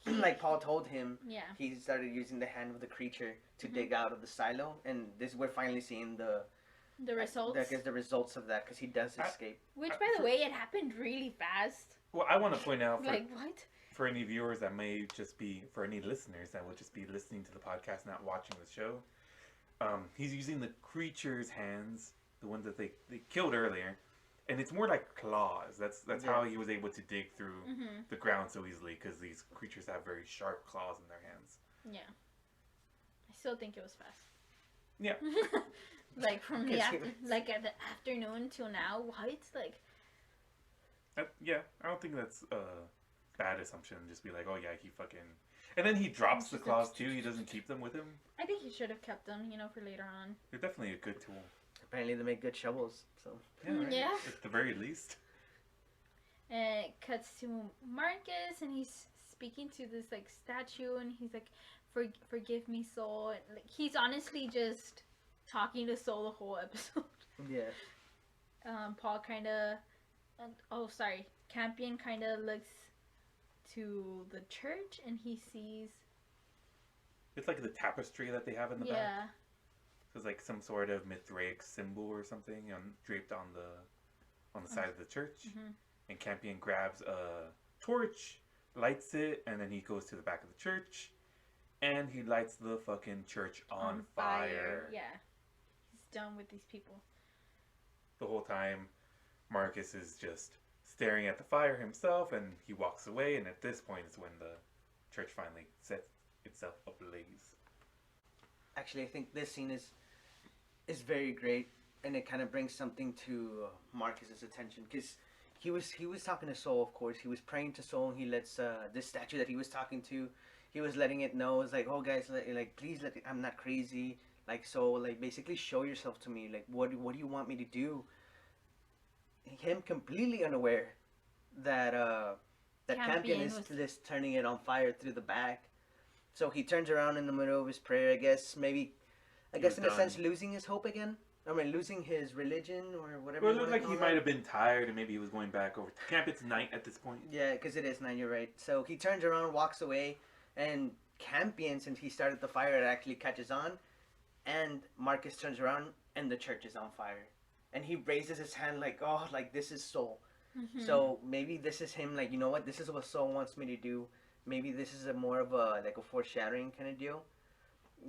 like Paul told him,
Yeah.
he started using the hand of the creature to
Mhm.
dig out of the silo, and this we're finally seeing the
results.
I guess the results of that because he does escape.
Which, by the way, it happened really fast.
Well, I want to point out
Like what?
for any viewers that may just be, for any listeners that will just be listening to the podcast, not watching the show, he's using the creature's hands, the ones that they killed earlier, and it's more like claws. That's how he was able to dig through the ground so easily, because these creatures have very sharp claws in their hands.
Yeah. I still think it was fast.
Yeah.
Like from the at the afternoon till now. What? Like.
Yeah, I don't think that's a bad assumption. Just be like, oh yeah, he fucking. And then he drops the claws too. He doesn't keep them with him.
I think he should have kept them, for later on.
They're definitely a good tool.
Apparently, they make good shovels. So
yeah, right?
Yeah.
At the very least.
And it cuts to Marcus, and he's speaking to this like statue, and he's like, "Forgive me, Soul." And, like, he's honestly just talking to Soul the whole episode.
Yeah.
Paul kind of, Campion kind of looks to the church, and he sees.
It's like the tapestry that they have in the back. So it's like some sort of Mithraic symbol or something draped on the side of the church.
Mm-hmm.
And Campion grabs a torch, lights it, and then he goes to the back of the church, and he lights the fucking church on fire.
Yeah. He's done with these people.
The whole time, Marcus is just staring at the fire himself, and he walks away, and at this point is when the church finally sets itself ablaze.
Actually, I think this scene is very great, and it kind of brings something to Marcus's attention, because he was talking to Soul, of course. He was praying to Soul, and he lets this statue that he was talking to, he was letting it know. It's like, oh guys, like please I'm not crazy. Like, so like basically show yourself to me. Like, what do you want me to do? Him completely unaware that Campion is just turning it on fire through the back. So he turns around in the middle of his prayer. I guess in a sense losing his hope again. I mean, losing his religion or whatever.
Well, it looked like he might have been tired, and maybe he was going back over to camp. It's night at this point.
Yeah, because it is night. You're right. So he turns around, walks away, and Campion, since he started the fire, it actually catches on, and Marcus turns around, and the church is on fire, and he raises his hand like, oh, like this is Soul. Mm-hmm. So maybe this is him. Like, you know what? This is what Soul wants me to do. Maybe this is more of a foreshadowing kind of deal.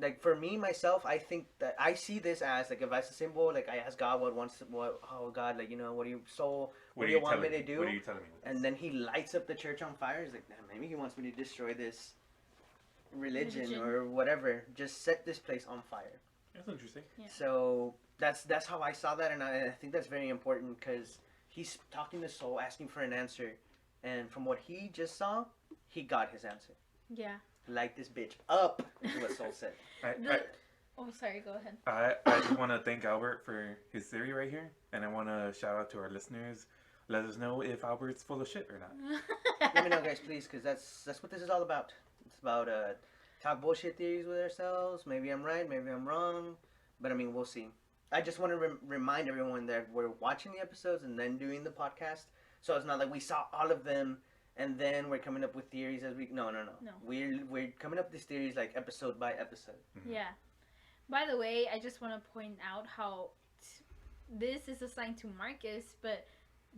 Like, for me, myself, I think that I see this as, like, if that's a symbol, like, I ask God God, like, what do you want me to do?
What are you telling me?
And then he lights up the church on fire. He's like, man, maybe he wants me to destroy this religion or whatever. Just set this place on fire.
That's interesting.
Yeah. So, that's how I saw that, and I think that's very important, because he's talking to Soul, asking for an answer, and from what he just saw, he got his answer.
Yeah.
Light this bitch up, is what Soul said.
Sorry, go ahead.
I just want to thank Albert for his theory right here, and I want to shout out to our listeners. Let us know if Albert's full of shit or not.
Let me know, guys, please, because that's what this is all about. It's about talk bullshit theories with ourselves. Maybe I'm right, maybe I'm wrong, but I mean, we'll see. I just want to remind everyone that we're watching the episodes and then doing the podcast, so it's not like we saw all of them and then we're coming up with theories as we... No. We're coming up with these theories like episode by episode.
Mm-hmm. Yeah. By the way, I just want to point out how this is assigned to Marcus, but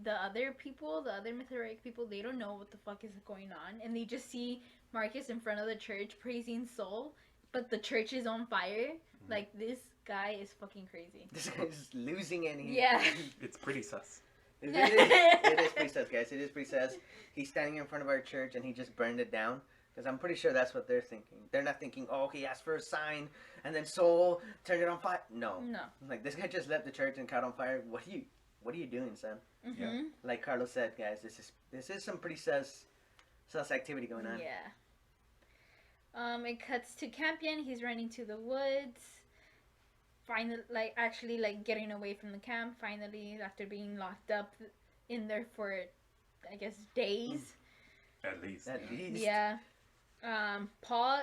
the other Mithraic people, they don't know what the fuck is going on, and they just see Marcus in front of the church praising Soul, but the church is on fire. Mm-hmm. Like, this guy is fucking crazy.
This guy's losing it.
Yeah.
It's pretty sus.
It is pretty sus, guys. It is pretty sus. He's standing in front of our church and he just burned it down. Because I'm pretty sure that's what they're thinking. They're not thinking, oh, he asked for a sign and then Soul turned it on fire. No. Like, this guy just left the church and caught on fire. What are you doing, son?
Mm-hmm.
Yeah.
Like Carlos said, guys, this is some pretty sus activity going on.
Yeah. It cuts to Campion. He's running to the woods. Finally, getting away from the camp. Finally, after being locked up in there for, I guess, days.
At least.
Yeah. Paul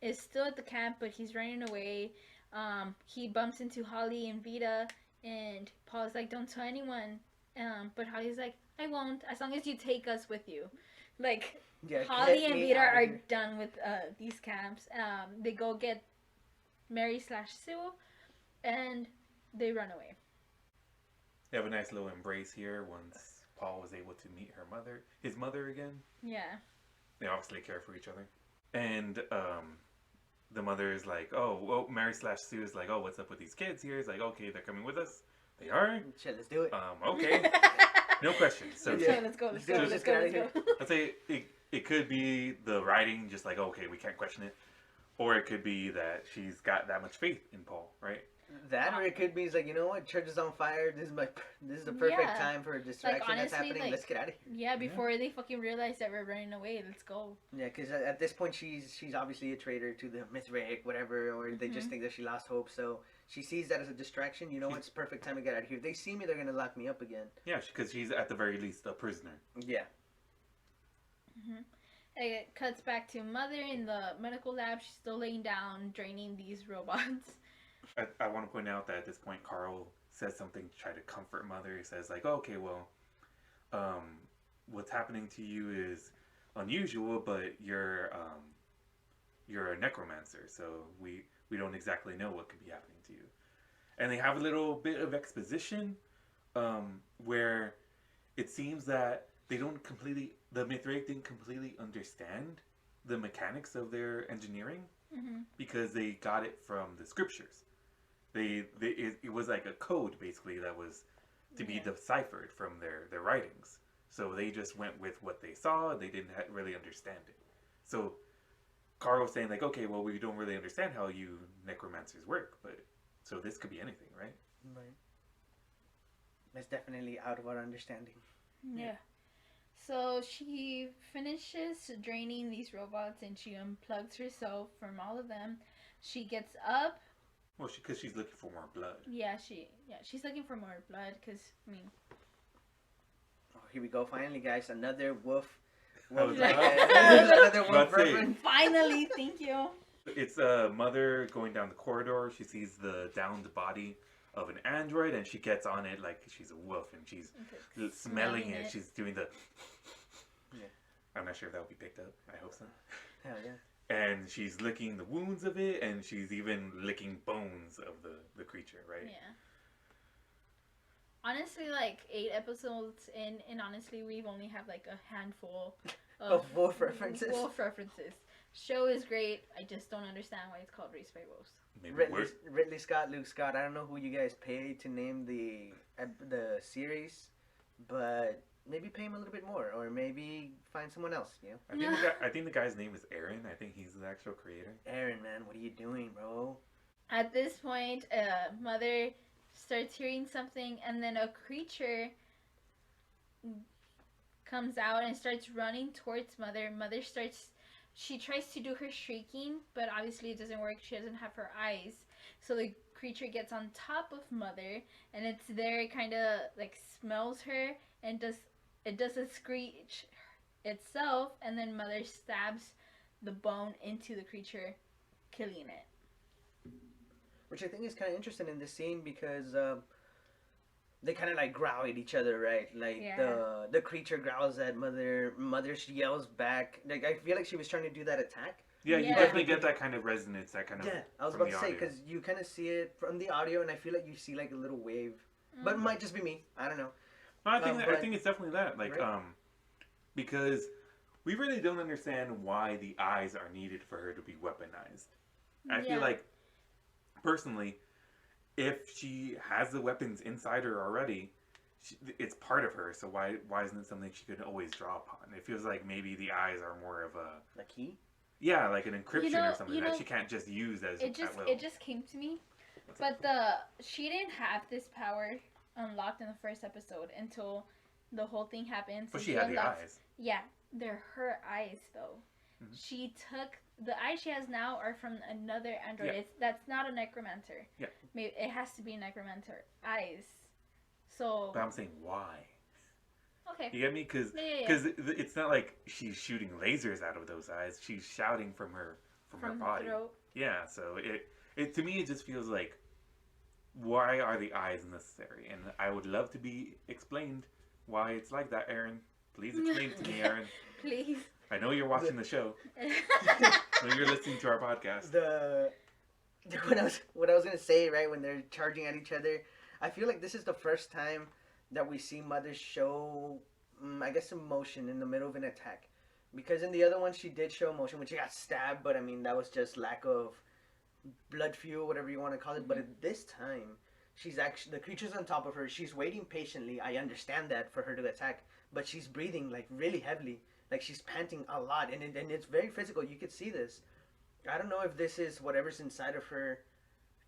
is still at the camp, but he's running away. He bumps into Holly and Vita, and Paul's like, "Don't tell anyone." But Holly's like, I won't, as long as you take us with you. Like,
Yeah,
Holly
get
and
me
Vita
out of
are
here.
done with these camps. They go get Mary slash Sue, and they run away.
They have a nice little embrace here once Paul was able to meet his mother again.
Yeah.
They obviously care for each other. And the mother is like, oh, well, Mary slash Sue is like, oh, what's up with these kids here? He's like, okay, they're coming with us. They are.
Shit, let's do it.
Okay. No questions. So
Yeah.
Let's go.
Let's just get out of here.
I'd say it could be the writing, just like, okay, we can't question it. Or it could be that she's got that much faith in Paul, right?
That, or it could be, it's like, you know what, church is on fire. This is the perfect
Yeah.
time for a distraction that's
honestly,
happening.
like-
Let's get out of here.
Yeah, before they fucking realize that we're running away, let's go.
Yeah, because at this point she's obviously a traitor to the Mithric, whatever, or they just think that she lost hope. So she sees that as a distraction. You know what? It's the perfect time to get out of here. If they see me, they're gonna lock me up again.
Yeah, because she's at the very least a prisoner.
Yeah.
It cuts back to Mother in the medical lab. She's still laying down, draining these robots.
I want to point out that at this point, Carl says something to try to comfort Mother. He says, like, oh, okay, well, what's happening to you is unusual, but you're a necromancer, so we don't exactly know what could be happening to you. And they have a little bit of exposition where it seems that the Mithric didn't completely understand the mechanics of their engineering because they got it from the scriptures. It was like a code basically that was to be deciphered from their writings. So they just went with what they saw. They didn't really understand it. So Carl was saying like, okay, well, we don't really understand how you necromancers work, but so this could be anything, right?
Right. It's definitely out of our understanding.
Yeah. So she finishes draining these robots and she unplugs herself from all of them. She gets up.
Well, because she's looking for more blood.
Yeah, she's looking for more blood because, I mean...
Oh, here we go. Finally, guys. Another wolf.
I was
Another wolf
about to say.
reference.
Finally, thank you.
It's a mother going down the corridor. She sees the downed body of an android, and she gets on it like she's a wolf, and she's smelling it. She's doing the...
Yeah.
I'm not sure if that will be picked up. I hope so.
Hell yeah.
And she's licking the wounds of it, and she's even licking bones of the creature, right?
Yeah. Honestly, like 8 episodes in, and honestly, we've only had like a handful
Of wolf references.
Wolf references. Show is great. I just don't understand why it's called Raised by Wolves.
Maybe
Ridley Scott, Luke Scott. I don't know who you guys paid to name the series, but maybe pay him a little bit more, or maybe find someone else. You know.
I think the guy's name is Aaron. I think he's the actual creator.
Aaron, man, what are you doing, bro?
At this point, Mother starts hearing something, and then a creature comes out and starts running towards Mother. She tries to do her shrieking, but obviously it doesn't work. She doesn't have her eyes. So the creature gets on top of Mother, and it's there. It kind of like smells her, and it does a screech itself, and then Mother stabs the bone into the creature, killing it.
Which I think is kind of interesting in this scene because they kind of like growl at each other, right? Like the creature growls at Mother. Mother yells back. Like I feel like she was trying to do that attack.
Yeah, you
Yeah.
definitely get that kind of resonance, that kind of.
Yeah, I was
from
about
the
to say
audio.
because you kind of see it from the audio, and I feel like you see like a little wave, but it might just be me. I don't know.
No, I think
but-
I think it's definitely that. Like,
Right.
because we really don't understand why the eyes are needed for her to be weaponized. I feel
Yeah.
like, personally, if she has the weapons inside her already, it's part of her. So why isn't it something she could always draw upon? It feels like maybe the eyes are more of a
The key.
yeah, like an encryption
know-
or something that she can't just use as
It
at will.
just came to me, but she didn't have this power unlocked in the first episode until the whole thing happened.
But
So
she had the
unlocked-
eyes.
Yeah, they're her eyes though.
Mhm.
She took the eyes she has now are from another android.
Yeah.
That's not a necromancer.
Yeah.
Maybe it has to be a necromancer eyes. So
But I'm saying why.
okay.
You get me? Because
Yeah.
it's not like she's shooting lasers out of those eyes. She's shouting from her body.
Throat.
Yeah. So it to me it just feels like why are the eyes necessary? And I would love to be explained why it's like that, Aaron. Please explain to me, Aaron.
Please.
I know you're watching the show. I know you're listening to our podcast.
What I was gonna say, right, when they're charging at each other, I feel like this is the first time that we see mothers show, I guess, emotion in the middle of an attack. Because in the other one, she did show emotion when she got stabbed, but I mean, that was just lack of blood fuel, whatever you want to call it. But at this time, she's actually, the creature's on top of her. She's waiting patiently. I understand that for her to attack, but she's breathing like really heavily. Like she's panting a lot, and it's very physical. You could see this. I don't know if this is whatever's inside of her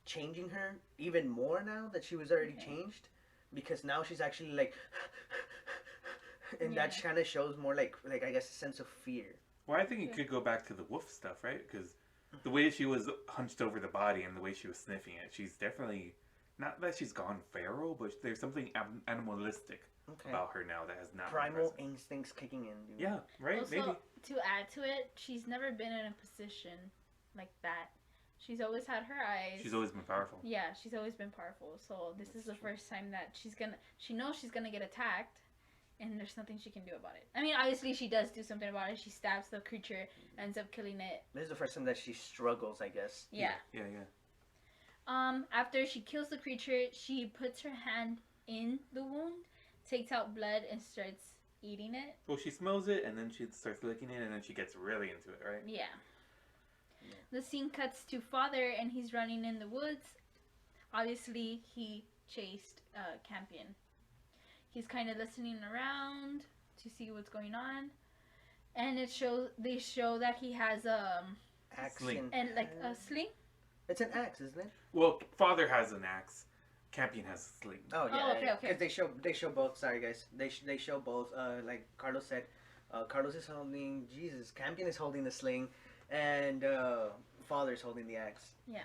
changing her even more now that she was already changed, because now she's actually like and that kind of shows more like I guess a sense of fear.
Well, I think it could go back to the wolf stuff, right? Because the way she was hunched over the body and the way she was sniffing it, she's definitely, not that she's gone feral, but there's something animalistic about her now that has not
primal instincts kicking in, dude.
Yeah, right.
Also,
maybe
to add to it, she's never been in a position like that. She's always had her eyes.
She's always been powerful.
Yeah, she's always been powerful. So this is the first time that she knows she's gonna get attacked, and there's nothing she can do about it. I mean, obviously she does do something about it. She stabs the creature, ends up killing it.
This is the first time that she struggles, I guess.
Yeah. After she kills the creature, she puts her hand in the wound, takes out blood, and starts eating it.
Well, she smells it, and then she starts licking it, and then she gets really into it, right?
Yeah. The scene cuts to father, and he's running in the woods. Obviously, he chased Campion. He's kind of listening around to see what's going on, and they show that he has
axe
sling.
and like a sling.
It's an axe, isn't it?
Well, father has an axe. Campion has a sling.
Oh yeah.
Oh, okay.
Because they show both. Sorry guys. They show both. Like Carlos said, Carlos is holding Jesus. Campion is holding the sling, and father's holding the axe.
Yeah.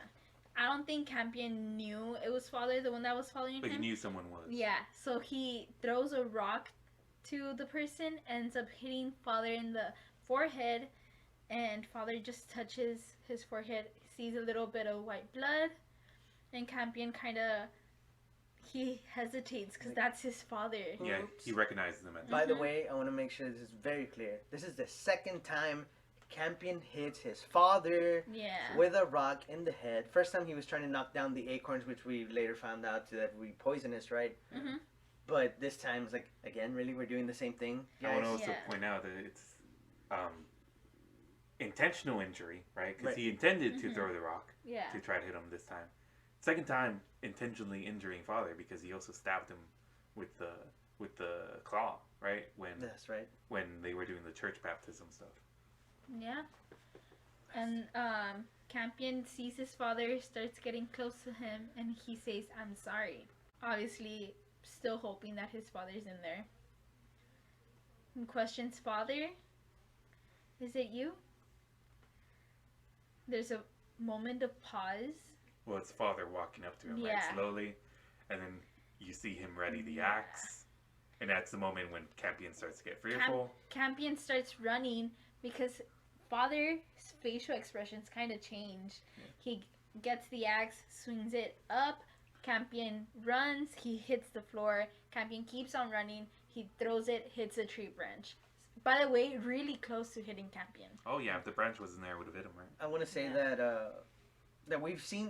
I don't think Campion knew it was father, the one that was following
But
him.
he knew someone was.
Yeah. So he throws a rock to the person, ends up hitting father in the forehead, and father just touches his forehead, sees a little bit of white blood, and Campion he hesitates because that's his father.
Yeah, he recognizes him at
By the way, I want to make sure this is very clear. This is the second time Campion hits his father with a rock in the head. First time he was trying to knock down the acorns, which we later found out that we poisonous, right?
Mm-hmm.
But this time it's like, again, really, we're doing the same thing, guys?
I want to also point out that it's intentional injury, right? Because he intended to throw the rock to try to hit him this time. Second time, intentionally injuring father because he also stabbed him with the claw, right?
That's right.
When they were doing the church baptism stuff.
Yeah. And Campion sees his father, starts getting close to him, and he says, "I'm sorry." Obviously, still hoping that his father's in there. And questions father, "Is it you?" There's a moment of pause.
Well, it's father walking up to him, right, slowly, and then you see him ready the axe, and that's the moment when Campion starts to get fearful.
Campion starts running because father's facial expressions kind of change. Yeah. He gets the axe, swings it up. Campion runs. He hits the floor. Campion keeps on running. He throws it, hits a tree branch. By the way, really close to hitting Campion.
Oh yeah, if the branch wasn't there, it would have hit him, right?
I want to say that we've seen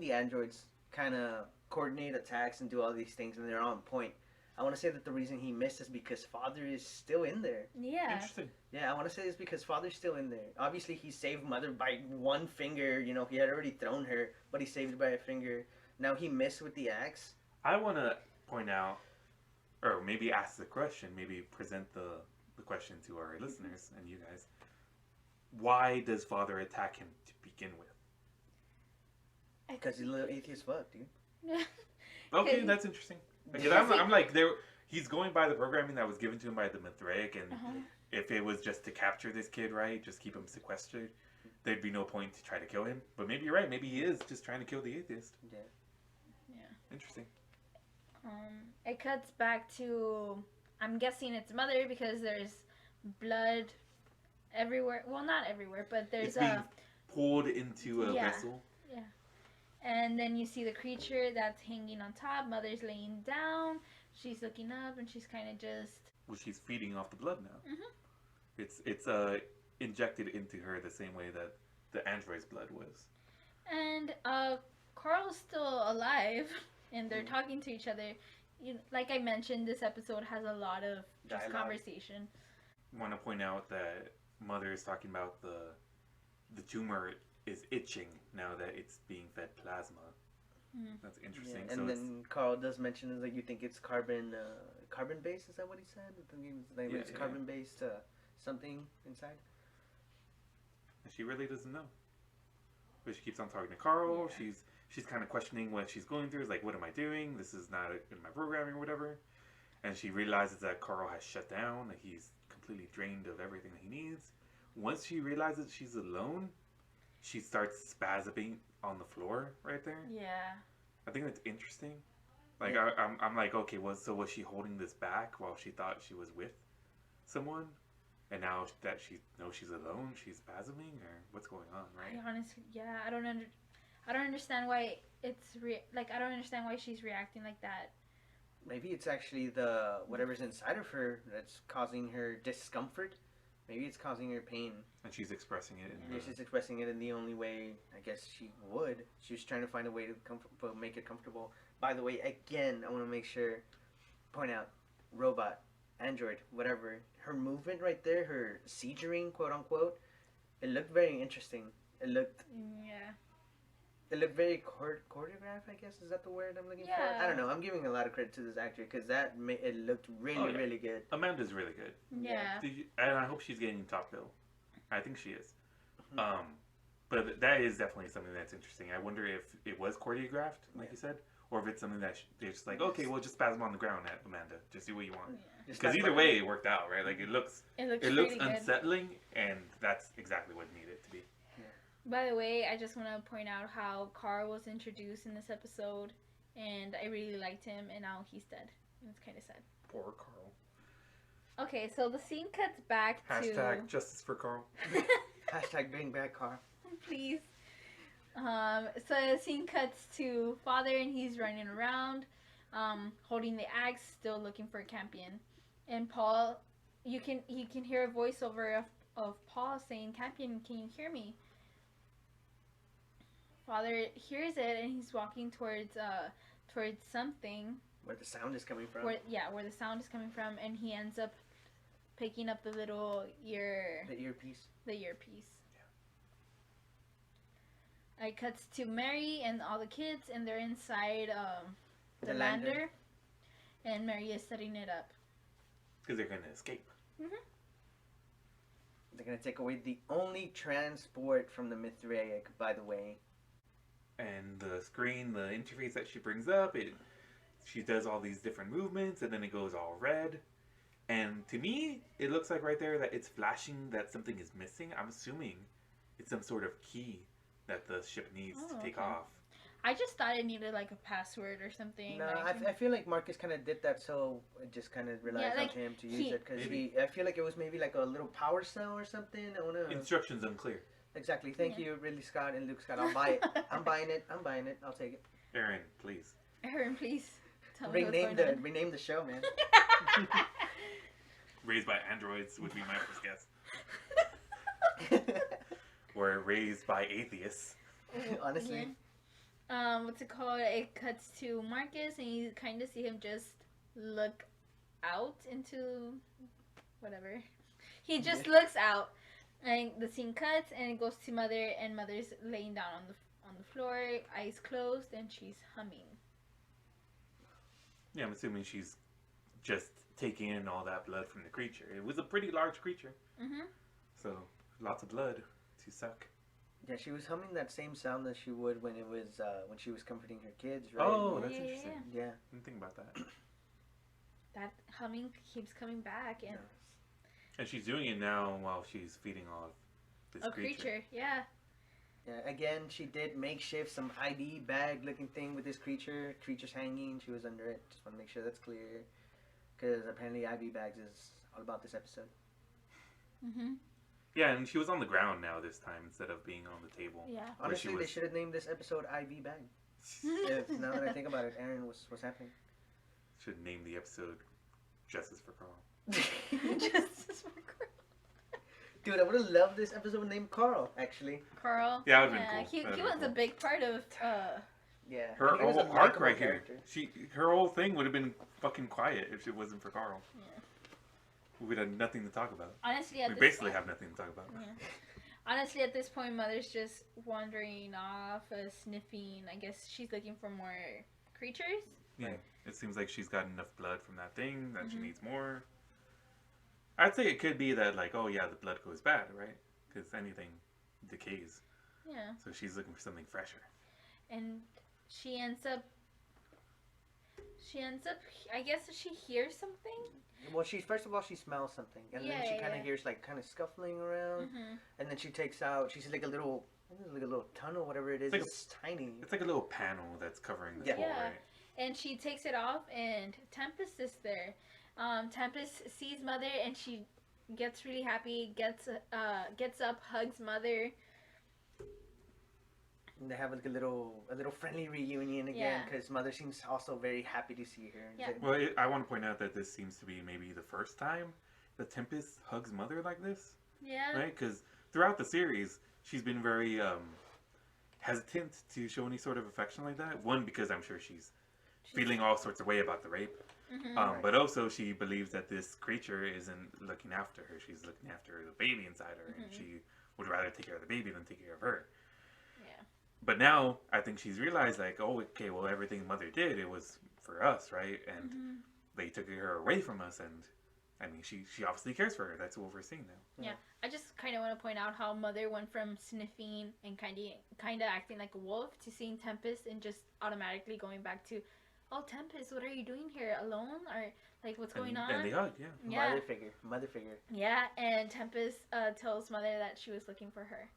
the androids kind of coordinate attacks and do all these things, and they're on point. I want to say that the reason he missed is because father is still in there.
Yeah.
Interesting.
Yeah, I want to say it's because father's still in there. Obviously, he saved mother by one finger. You know, he had already thrown her, but he saved by a finger. Now he missed with the axe.
I want to point out, or maybe ask the question, maybe present the question to our listeners and you guys. Why does father attack him to begin with?
Because he's a little atheist fuck, dude.
Okay, that's interesting. Because I'm like, he's going by the programming that was given to him by the Mithraic, and if it was just to capture this kid, right, just keep him sequestered, there'd be no point to try to kill him. But maybe you're right. Maybe he is just trying to kill the atheist.
Yeah.
Interesting.
It cuts back to, I'm guessing it's mother because there's blood everywhere. Well, not everywhere, but there's
being poured into a vessel.
Yeah. And then you see the creature that's hanging on top. Mother's laying down. she's looking up and she's kind of just.
Well, she's feeding off the blood now.
Mhm.
It's injected into her the same way that the android's blood was.
And Carl's still alive, and they're talking to each other. Like I mentioned, this episode has a lot of just
Dialogue.
conversation.
I want to point out that Mother is talking about the tumor is itching now that it's being fed plasma. That's interesting.
Yeah, and then Carl does mention that you think it's carbon based. Is that what he said? I think it's carbon based something inside.
And she really doesn't know. But she keeps on talking to Carl.
Yeah.
She's kind of questioning what she's going through. It's like, what am I doing? This is not in my programming or whatever. And she realizes that Carl has shut down. That he's completely drained of everything that he needs. Once she realizes she's alone, she starts spasming on the floor right there.
Yeah.
I think that's interesting. Like, I'm like, okay, so was she holding this back while she thought she was with someone? And now that she knows she's alone, she's spasming, or what's going on, right?
I honestly, yeah, I don't understand why I don't understand why she's reacting like that.
Maybe it's actually the whatever's inside of her that's causing her discomfort. Maybe it's causing her pain.
And she's expressing it.
She's expressing it in the only way I guess she would. She was trying to find a way to make it comfortable. By the way, again, I want to point out, robot, android, whatever. Her movement right there, her seizuring, quote unquote, it looked very interesting. It looked very choreographed, I guess. Is that the word I'm looking for? I don't know. I'm giving a lot of credit to this actor because it looked really, really good.
Amanda's really good.
Yeah.
And I hope she's getting top bill. I think she is. But that is definitely something that's interesting. I wonder if it was choreographed, like you said, or if it's something that they're just like, okay, we'll just spasm on the ground at Amanda. Just do what you want. Because either way, it worked out, right? Like, it looks
really
unsettling, and that's exactly what it needed to be.
By the way, I just want to point out how Carl was introduced in this episode, and I really liked him, and now he's dead. And it's kind of sad.
Poor Carl.
Okay, so the scene cuts back to...
Hashtag justice for Carl.
Hashtag bring back Carl.
Please. So the scene cuts to Father, and he's running around, holding the axe, still looking for a Campion. And Paul, he can hear a voiceover of Paul saying, "Campion, can you hear me?" Father hears it, and he's walking towards something.
Where the sound is coming from.
Where the sound is coming from, and he ends up picking up the little ear...
The earpiece.
The earpiece. Yeah. It cuts to Mary and all the kids, and they're inside the lander. And Mary is setting it up.
Because they're going to escape.
They're going to take away the only transport from the Mithraic, by the way.
And the screen, the interface that she brings up, she does all these different movements, and then it goes all red. And to me, it looks like right there that it's flashing that something is missing. I'm assuming it's some sort of key that the ship needs to take off.
I just thought it needed like a password or something.
No, I feel like Marcus kind of did that, so it just kind of relies on him to use it. Because I feel like it was maybe like a little power cell or something. I wanna...
Instructions unclear.
Exactly. Thank you, Ridley Scott and Luke Scott. I'll buy it. I'm buying it. I'll take it.
Aaron, please.
Aaron, please. Tell me what's going on.
Rename the show, man.
Raised by androids would be my first guess. Or raised by atheists.
Honestly.
Yeah. What's it called? It cuts to Marcus, and you kind of see him just look out into whatever. He just looks out, and the scene cuts, and it goes to Mother, and Mother's laying down on the floor, eyes closed, and she's humming.
Yeah, I'm assuming she's just taking in all that blood from the creature. It was a pretty large creature. So lots of blood to suck.
Yeah, she was humming that same sound that she would when she was comforting her kids, right?
Oh, that's interesting.
Yeah.
I didn't think about that.
That humming keeps coming back, and
and she's doing it now while she's feeding off this creature.
Yeah.
Yeah. Again, she did makeshift some ID bag looking thing with this creature. Creature's hanging. She was under it. Just want to make sure that's clear, because apparently IV bags is all about this episode.
Yeah, and she was on the ground now this time instead of being on the table.
Yeah.
Honestly, they should have named this episode IV bag. Now that I think about it, Aaron, what's happening?
should name the episode Justice for Carl.
Justice for Carl.
Dude, I would have loved this episode named Carl, actually.
Carl.
Yeah, that would've been cool.
He was a big part of.
Yeah.
Her
and he was a
whole arc
likable
right
character.
here. Her whole thing would have been fucking quiet if it wasn't for Carl.
Yeah.
We would have nothing to talk about.
Honestly,
We basically have nothing to talk about.
Yeah. Honestly, at this point, Mother's just wandering off, sniffing. I guess she's looking for more creatures.
Yeah, it seems like she's got enough blood from that thing that she
Mhm.
needs more. I'd say it could be that, like, oh yeah, the blood goes bad, right? Because anything decays.
Yeah.
So she's looking for something fresher.
And she ends up. I guess she hears something.
Well, first of all, she smells something. And then she kind of hears, like, kind of scuffling around.
Mm-hmm.
And then she takes out, she's like a little tunnel, whatever it is.
Like
It's tiny.
It's like a little panel that's covering the
Yeah.
floor,
Yeah.
right?
And she takes it off, and Tempest is there. Tempest sees Mother, and she gets really happy. Gets up, hugs Mother.
And they have like a little friendly reunion again because Mother seems also very happy to see her.
Yeah.
Well, I want to point out that this seems to be maybe the first time that Tempest hugs Mother like this,
Yeah.
right? Because throughout the series, she's been very hesitant to show any sort of affection like that. One, because I'm sure she's feeling all sorts of way about the rape.
Mm-hmm.
But also she believes that this creature isn't looking after her. She's looking after the baby inside her, and she would rather take care of the baby than take care of her.
Yeah.
But now I think she's realized, like, oh, okay, well, everything Mother did, it was for us, right? And they took her away from us, and I mean, she obviously cares for her. That's what we're seeing now.
Yeah. I just kind of want to point out how Mother went from sniffing and kind of acting like a wolf to seeing Tempest and just automatically going back to, oh, Tempest, what are you doing here? Alone? Or, like, what's going on?
And they hug, yeah.
Yeah.
Mother figure.
Yeah, and Tempest tells Mother that she was looking for her.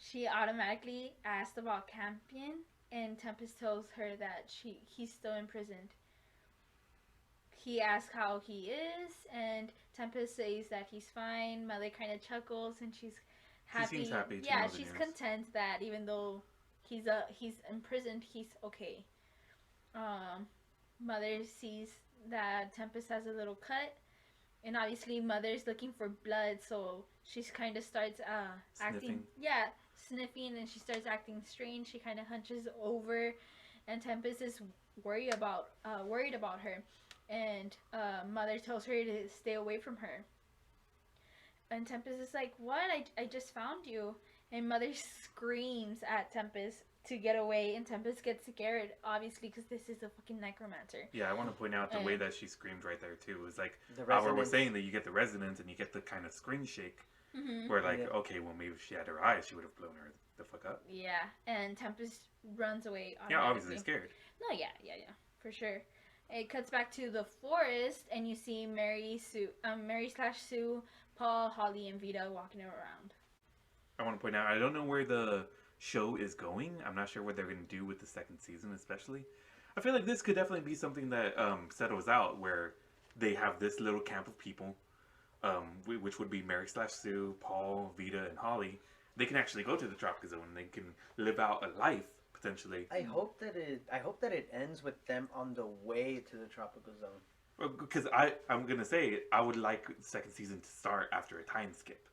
She automatically asked about Campion, and Tempest tells her that he's still imprisoned. He asks how he is, and Tempest says that he's fine. Mother kind of chuckles, and she's happy.
She seems happy to
yeah,
know the
she's
news.
content that even though he's imprisoned, he's okay. Mother sees that Tempest has a little cut, and obviously Mother's looking for blood, so she kind of starts acting, sniffing, and she starts acting strange. She kind of hunches over, and Tempest is worried about her, and Mother tells her to stay away from her. And Tempest is like, "What? I just found you!" And Mother screams at Tempest to get away, and Tempest gets scared, obviously, because this is a fucking necromancer.
Yeah, I want to point out the way that she screamed right there too. It was like
The
Albert was
resonance.
saying that you get the resonance and you get the kind of screen shake
Mm-hmm.
where, like,
Yeah.
okay, well, maybe if she had her eyes, she would have blown her the fuck up.
Yeah, and Tempest runs away.
Yeah, obviously scared.
No, yeah, for sure. It cuts back to the forest, and you see Mary / Sue, Paul, Holly, and Vita walking around.
I want to point out, I don't know where the show is going. I'm not sure what they're going to do with the second season, especially. I feel like this could definitely be something that settles out, where they have this little camp of people, which would be Mary / Sue, Paul, Vita, and Holly. They can actually go to the tropical zone, and they can live out a life, potentially.
I hope that it ends with them on the way to the tropical zone.
Because I'm going to say, I would like the second season to start after a time skip.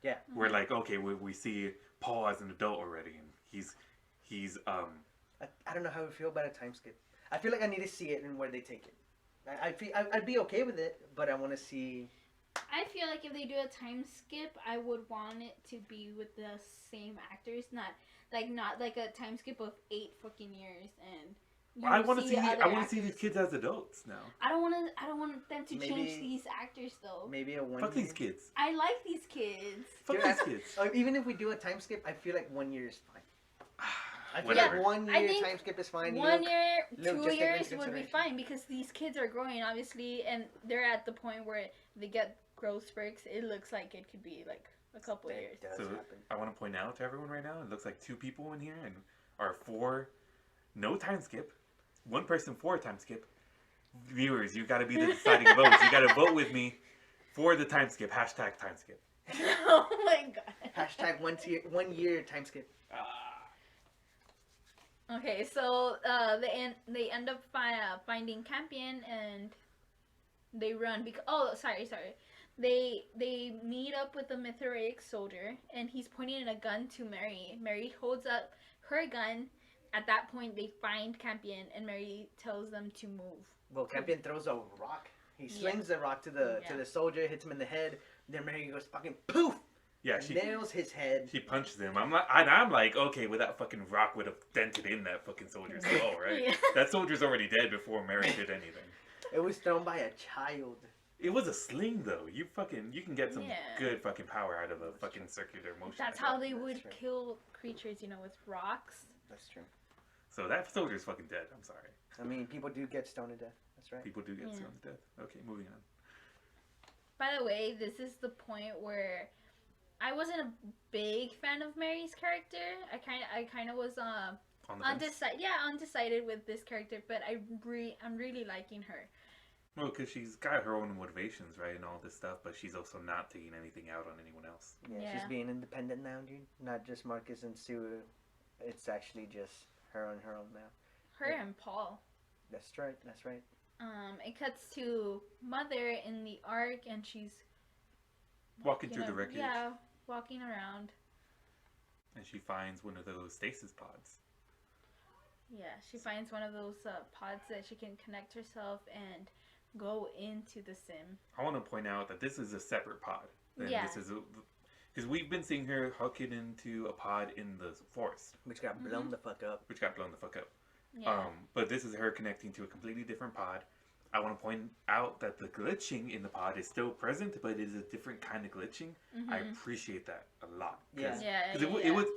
Yeah.
Where, like, okay, we see Paul as an adult already, and he's
I don't know how I feel about a time skip. I feel like I need to see it and where they take it. I'd be okay with it, but I want to see.
I feel like if they do a time skip, I would want it to be with the same actors, not like a time skip of 8 fucking years and.
I want to see
other
these
actors.
kids as adults now.
I don't want them to change
Maybe-
these actors though.
Maybe a 1
Fuck
year.
these kids.
I like these kids.
Fuck
Dude,
these kids.
Even if we do a time skip, I feel like 1 year is fine. I feel
Whatever.
like 1
I
year
think
time skip is fine.
1 year,
look,
2
just take into
years would be
consideration.
fine because these kids are growing, obviously, and they're at the point where they get growth spurts. It looks like it could be like a couple years.
That does
So
happen.
I want to point out to everyone right now, it looks like 2 people in here and are for no time skip. 1 person for a time skip. Viewers, you got to be the deciding vote. You got to vote with me for the time skip. Hashtag time skip.
Oh my god.
Hashtag 1 year time skip.
Okay, so they end up finding Campion and they run because sorry. They meet up with the Mithridatic soldier and he's pointing a gun to Mary. Mary holds up her gun. At that point, they find Campion and Mary tells them to move.
Well, Campion throws a rock. He slings the rock to the soldier, hits him in the head. Then Mary goes fucking poof.
Yeah, she
nails his head.
She punches him. I'm like, okay, well that fucking rock would have dented in that fucking soldier's skull, right?
Yeah.
That soldier's already dead before Mary did anything.
It was thrown by a child.
It was a sling though. You can get some good fucking power out of a fucking circular motion.
That's how they would kill creatures, with rocks.
That's true.
So that soldier's fucking dead. I'm sorry.
I mean, people do get stoned to death. That's right.
People do get stoned to death. Okay, moving on.
By the way, this is the point where I wasn't a big fan of Mary's character. I kind of was undecided with this character, but I'm really liking her.
Well, because she's got her own motivations, right, and all this stuff, but she's also not taking anything out on anyone else.
Yeah, she's being independent now, dude. Not just Marcus and Sue. It's actually just her on her own now.
Her and Paul.
That's right. That's right.
It cuts to Mother in the Ark, and she's
walking through the wreckage.
Yeah, walking around.
And she finds one of those stasis pods.
Yeah, she finds one of those pods that she can connect herself and go into the sim.
I want to point out that this is a separate pod.
Yeah.
Because we've been seeing her hooking into a pod in the forest.
Which got blown the fuck up.
Yeah.
But this is her connecting to a completely different pod. I want to point out that the glitching in the pod is still present, but it is a different kind of glitching. I appreciate that a lot.
Because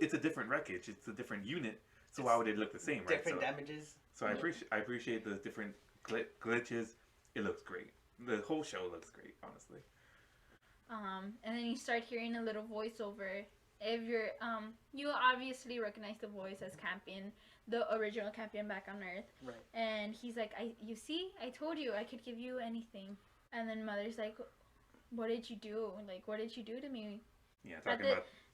it's a different wreckage. It's a different unit. So why would it look the same, right?
Different damages.
So I appreciate the different glitches. It looks great. The whole show looks great, honestly.
And then you start hearing a little voiceover. If you're you obviously recognize the voice as Campion, the original Campion back on Earth.
Right.
And he's like, I told you I could give you anything. And then Mother's like, what did you do? Like, what did you do to me?
Yeah,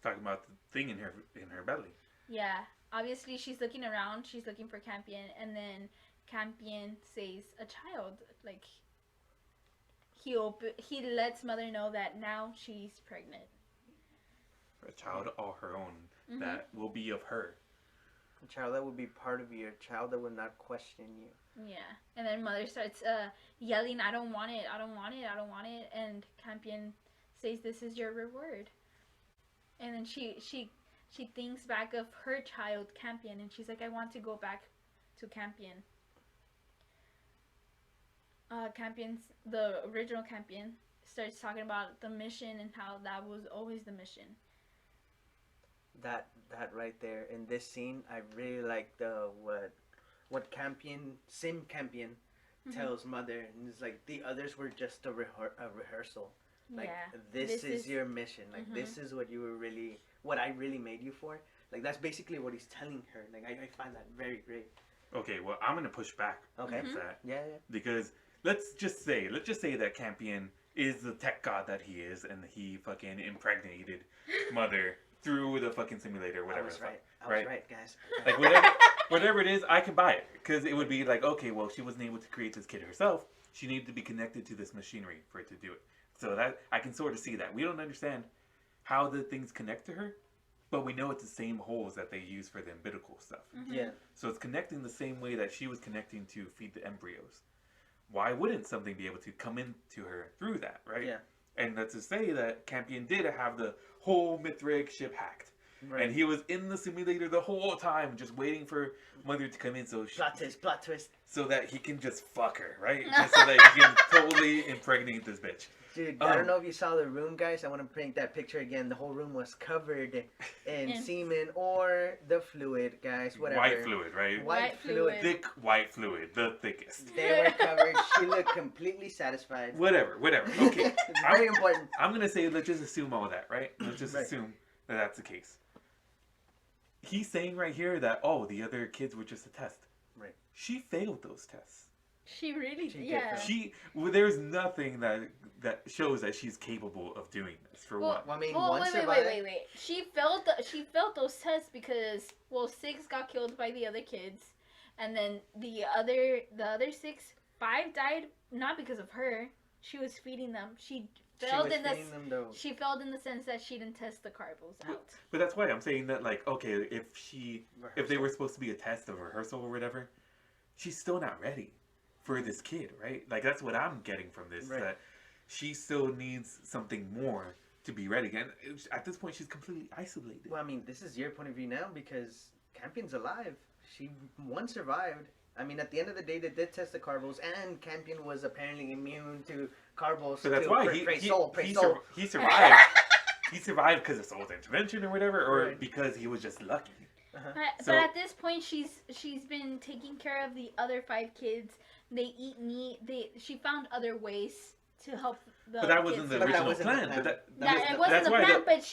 talking about the thing in her belly.
Yeah. Obviously, she's looking around. She's looking for Campion, and then Campion says a child. Like he lets Mother know that now she's pregnant.
A child all her own that will be of her.
A child that will be part of you. A child that will not question you.
Yeah, and then Mother starts yelling, "I don't want it! I don't want it! I don't want it!" And Campion says, "This is your reward." And then she thinks back of her child, Campion, and she's like, I want to go back to Campion. The original Campion, starts talking about the mission and how that was always the mission.
That right there, in this scene, I really like what Sim Campion tells Mother, and it's like, the others were just a rehearsal. Like, this is your mission. Like, this is what you were really... what I really made you for. Like, that's basically what he's telling her. Like, I find that very great.
Okay, well, I'm gonna push back.
Okay.
That.
Yeah.
Because let's just say that Campion is the tech god that he is, and he fucking impregnated Mother through the fucking simulator, whatever.
I was right, guys.
Like, whatever it is, I can buy it. Because it would be like, okay, well, she wasn't able to create this kid herself. She needed to be connected to this machinery for it to do it. So that I can sort of see that. We don't understand how the things connect to her, but we know it's the same holes that they use for the umbilical stuff.
Yeah.
So it's connecting the same way that she was connecting to feed the embryos. Why wouldn't something be able to come into her through that, right?
Yeah.
And that's to say that Campion did have the whole Mithridatic ship hacked. Right. And he was in the simulator the whole time, just waiting for Mother to come in. So
plot twist.
So that he can just fuck her, right? Just so that he can totally impregnate this bitch.
Dude, I don't know if you saw the room, guys. I want to paint that picture again. The whole room was covered in semen or the fluid, guys. Whatever.
White fluid, right?
White fluid.
Thick white fluid, the thickest.
They were covered. She looked completely satisfied.
Whatever. Okay.
It's very important.
I'm going to say, let's just assume all that, right? Let's just assume that that's the case. He's saying right here that, the other kids were just a test.
Right.
She failed those tests.
She really,
She did
yeah.
fail.
There's nothing that shows that she's capable of doing this. For
Well,
one,
Well, I mean,
well,
one
wait,
survived.
She failed those tests because, well, 6 got killed by the other kids, and then the other 6, 5 died not because of her. She was feeding them. She failed in
feeding them though.
She failed in the sense that she didn't test the carbos out.
but that's why I'm saying that, like, okay, if they
Rehearsal.
were supposed to be a test of rehearsal or whatever, she's still not ready for this kid, right? Like that's what I'm getting from this.
Right.
That she still needs something more to be ready. And at this point, she's completely isolated.
Well, I mean, this is your point of view now because Campion's alive. She once survived. I mean, at the end of the day, they did test the Carbos, and Campion was apparently immune to Carbos.
So that's
too.
why he survived. He survived because of Soul's intervention or whatever, or
Right.
because he was just lucky.
But
So-
at this point, she's been taking care of the other 5 kids. They eat meat. She found other ways to help the
But that
kids.
wasn't the
But that
original
wasn't the
plan.
plan.
But that,
That, it
wasn't
wasn't
that's
the
why
plan, but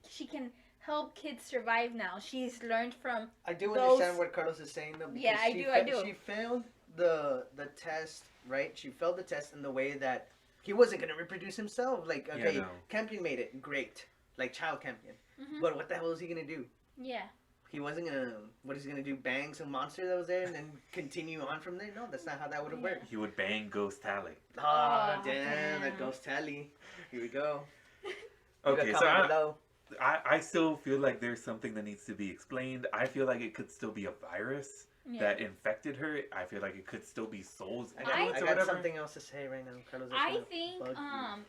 she can help kids survive now. She's learned from.
I do
Those-
understand what Carlos is saying though. Because
Yeah, I do.
She failed the test, right? She failed the test in the way that he wasn't gonna reproduce himself. Like, okay,
no.
Campion made it, great, like child Campion.
Mhm.
But what the hell is he gonna do?
Yeah.
He wasn't gonna. What is he gonna do? Bang some monster that was there and then continue on from there? No, that's not how that would have
Yeah.
worked.
he would bang Ghost Tally.
Oh,
Oh,
damn, that
damn.
Ghost Tally. Here we go.
Okay,
Leave a
so
comment below.
I still feel like there's something that needs to be explained. I feel like it could still be a virus
Yeah.
that infected her. I feel like it could still be Soul's
I
influence
got
or whatever.
something else to say right now, Carlos. that's
I
gonna
think
bug you.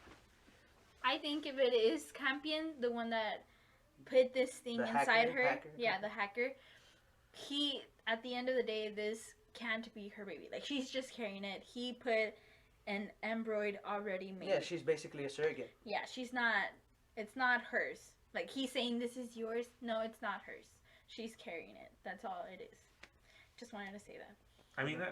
I think if it is Campion, the one that put this thing
The
inside her,
hacker?
yeah, the hacker, he at the end of the day, this can't be her baby. Like she's just carrying it. He put an android already made.
Yeah, she's basically a surrogate.
Yeah, she's not. It's not hers. Like he's saying, this is yours. No, it's not hers. She's carrying it. That's all it is. Just wanted to say that.
I mean,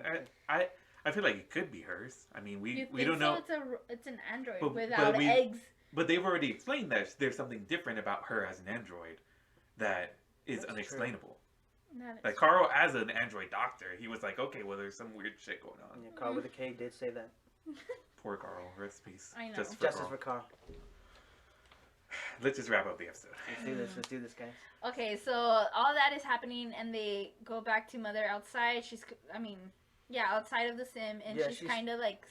I feel like it could be hers. I mean,
You
we
think
don't know.
It's an android
But-
without
but we-
eggs.
But they've already explained that there's something different about her as an android that is
That's
unexplainable.
That is
Like Carl, as an android doctor, he was like, okay, well, there's some weird shit going on.
Yeah, Carl with a K did say that.
Poor Carl, rest in peace.
I know.
Just for
Justice
Carl.
for Carl.
Let's just wrap up the episode.
Let's do this, guys.
Okay, so all that is happening, and they go back to Mother outside. Outside of the sim, and
Yeah,
she's
she's-
kind of like,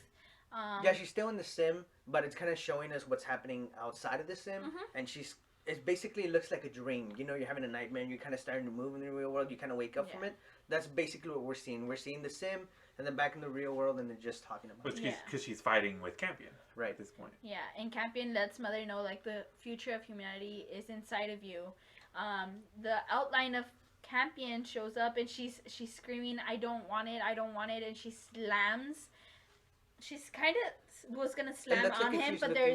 Yeah, she's still in the sim, but it's kind of showing us what's happening outside of the sim,
Mhm.
and it basically looks like a dream. You know, you're having a nightmare, and you're kind of starting to move in the real world. You kind of wake up from
Yeah.
it. That's basically what we're seeing. We're seeing the sim, and then back in the real world, and they're just talking about it.
Yeah.
Because she's fighting with Campion
Right.
at this point.
yeah, and Campion lets Mother know like the future of humanity is inside of you. The outline of Campion shows up, and she's screaming, "I don't want it! I don't want it!" And she slams. She's kind of was gonna slam
looks like
on
if
him,
she's
but
looking-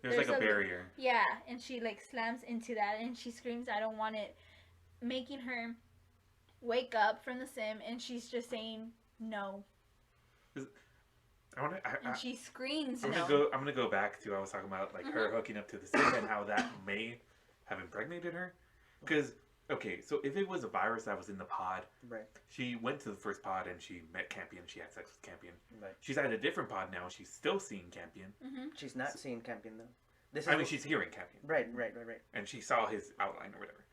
There's like a barrier.
Yeah, and she like slams into that, and she screams, "I don't want it," making her wake up from the sim, and she's just saying no, and she screams
I'm
no.
gonna go back to I was talking about like her hooking up to the sim and how that may have impregnated her. Because okay, so if it was a virus that was in the pod,
Right.
she went to the first pod and she met Campion. She had sex with Campion.
Right.
She's at a different pod now. She's still seeing Campion.
She's not seeing Campion though. This is
I mean, she's hearing Campion,
right.
and she saw his outline or whatever.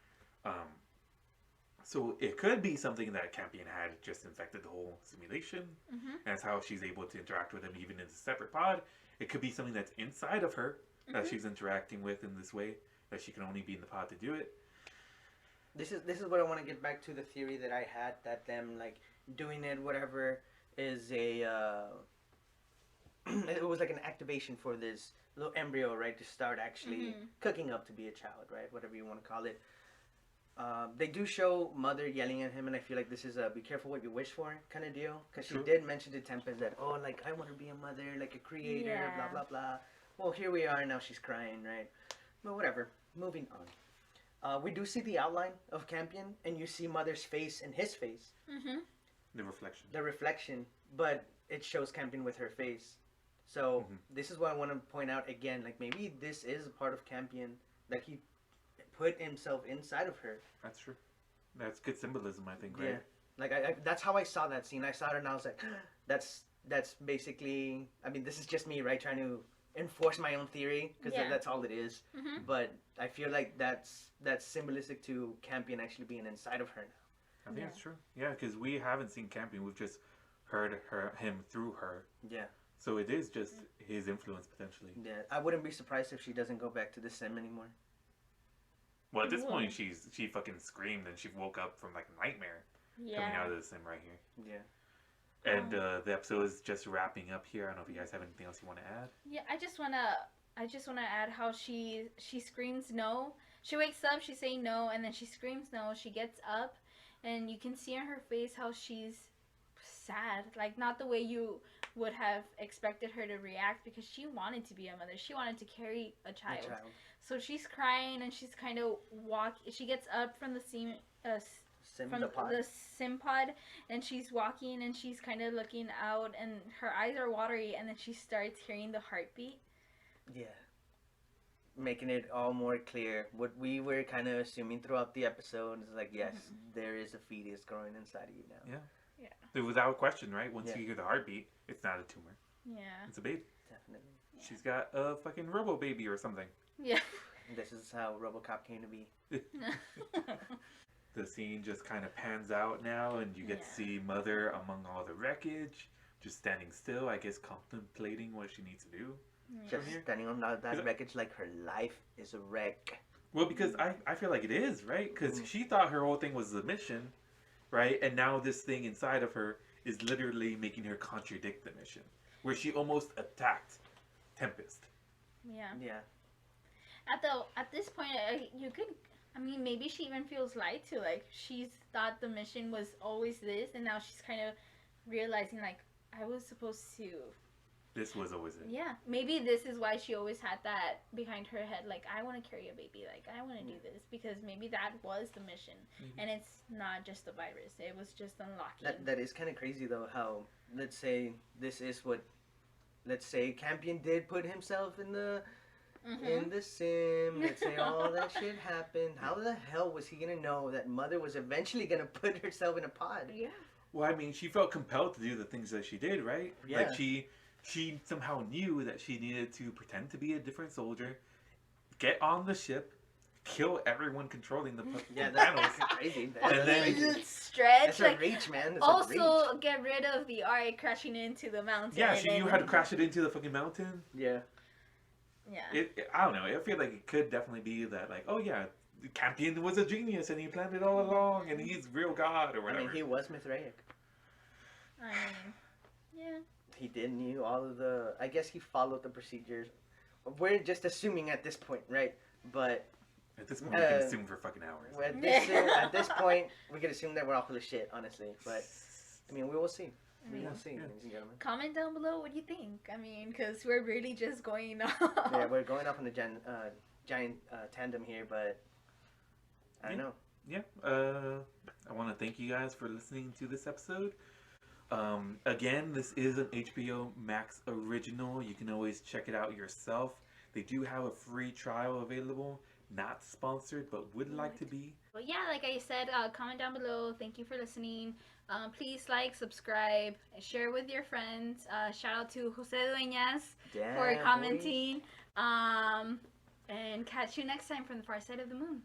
So it could be something that Campion had just infected the whole simulation.
Mhm.
And that's how she's able to interact with him even in a separate pod. It could be something that's inside of her that she's interacting with in this way, that she can only be in the pod to do it.
This is what I want to get back to the theory that I had that them like doing it whatever is a it was like an activation for this little embryo, right, to start actually cooking up to be a child, right, whatever you want to call it. They do show Mother yelling at him, and I feel like this is a be careful what you wish for kind of deal, because she
True.
did mention to Tempest that, oh, like I want to be a mother, like a creator,
Yeah.
blah blah blah. Well, here we are now. She's crying, right? But whatever. Moving on. We do see the outline of Campion, and you see Mother's face and his face,
The reflection.
the reflection, but it shows Campion with her face. So this is what I want to point out again. Like maybe this is a part of Campion that he put himself inside of her.
That's true. That's good symbolism, I think, right?
Yeah. Like I that's how I saw that scene. I saw it and I was like, that's that's basically. I mean, this is just me, right? Trying to enforce my own theory because
Yeah.
that's all it is.
Mm-hmm.
But I feel like that's symbolistic to Campion actually being inside of her now.
I think
Yeah.
it's true. Yeah, because we haven't seen Campion. We've just heard him through her.
Yeah.
So it is just his influence potentially.
Yeah. I wouldn't be surprised if she doesn't go back to the sim anymore.
Well, at this
Ooh.
point, she fucking screamed and she woke up from like a nightmare coming out
Yeah.
of the sim right here.
Yeah.
And the episode is just wrapping up here. I don't know if you guys have anything else you want to add.
Yeah. I just wanna add how she screams no. She wakes up, she's saying no, and then she screams no. She gets up, and you can see on her face how she's sad. Like not the way you would have expected her to react because she wanted to be a mother. She wanted to carry a child.
The child.
So she's crying and she's kind of She gets up from the
Sim
from
the pod.
the sim pod, and she's walking and she's kind of looking out, and her eyes are watery, and then she starts hearing the heartbeat.
Yeah. Making it all more clear. What we were kind of assuming throughout the episode is like, yes, there is a fetus growing inside of you now.
Yeah. Without question, right? Once
Yeah.
you hear the heartbeat, it's not a tumor.
Yeah.
It's a baby.
Definitely.
She's got a fucking robo baby or something.
Yeah.
This is how RoboCop came to be.
The scene just kind of pans out now, and you get to see Mother among all the wreckage, just standing still, I guess contemplating what she needs to do.
Just
here?
standing on that
Is it-
wreckage like her life is a wreck.
Well, because I feel like it is, right? Because she thought her whole thing was a mission, right? And now this thing inside of her is literally making her contradict the mission, where she almost attacked Tempest.
Yeah.
Yeah.
At this point, you could. I mean, maybe she even feels lied to. Like she's thought the mission was always this, and now she's kind of realizing like I was supposed to.
This was always it.
Yeah, maybe this is why she always had that behind her head. Like I want to carry a baby. Like I want to do this because maybe that was the mission, and it's not just the virus. It was just unlocking.
That is kind of crazy though. How let's say this is what, let's say Campion did put himself in the sim. Let's say all that shit happened. How the hell was he gonna know that Mother was eventually gonna put herself in a pod?
Yeah.
Well, I mean, she felt compelled to do the things that she did, right?
Yeah.
Like she somehow knew that she needed to pretend to be a different soldier, get on the ship, kill everyone controlling the
Yeah,
panels.
that's crazy.
And then-
crazy.
Stretch
That's a
like.
reach, man. That's a
Also,
reach.
get rid of the Ark crashing into the mountain.
Yeah,
and
you had to crash it into the fucking mountain.
Yeah.
Yeah.
I don't know. I feel like it could definitely be that, like, oh yeah, Campion was a genius and he planned it all along and he's real god or
I
whatever.
mean, he was Mithraic.
I mean, yeah.
He did knew all of the. I guess he followed the procedures. We're just assuming at this point, right? But
At this point, we can assume for fucking hours.
at this point, we can assume that we're all full of shit, honestly. But I mean, we will see. We will see,
Yeah.
ladies and gentlemen.
Comment down below what you think. I mean, because we're really just going off.
Yeah, we're going off on a giant tandem here, but I don't know.
Yeah, I want to thank you guys for listening to this episode. Again, this is an HBO Max original. You can always check it out yourself. They do have a free trial available. Not sponsored, but would like to be.
But yeah, like I said, comment down below. Thank you for listening. Please like, subscribe, share with your friends. Shout out to Jose Dueñas for
Damn, boy.
commenting. And catch you next time from the far side of the moon.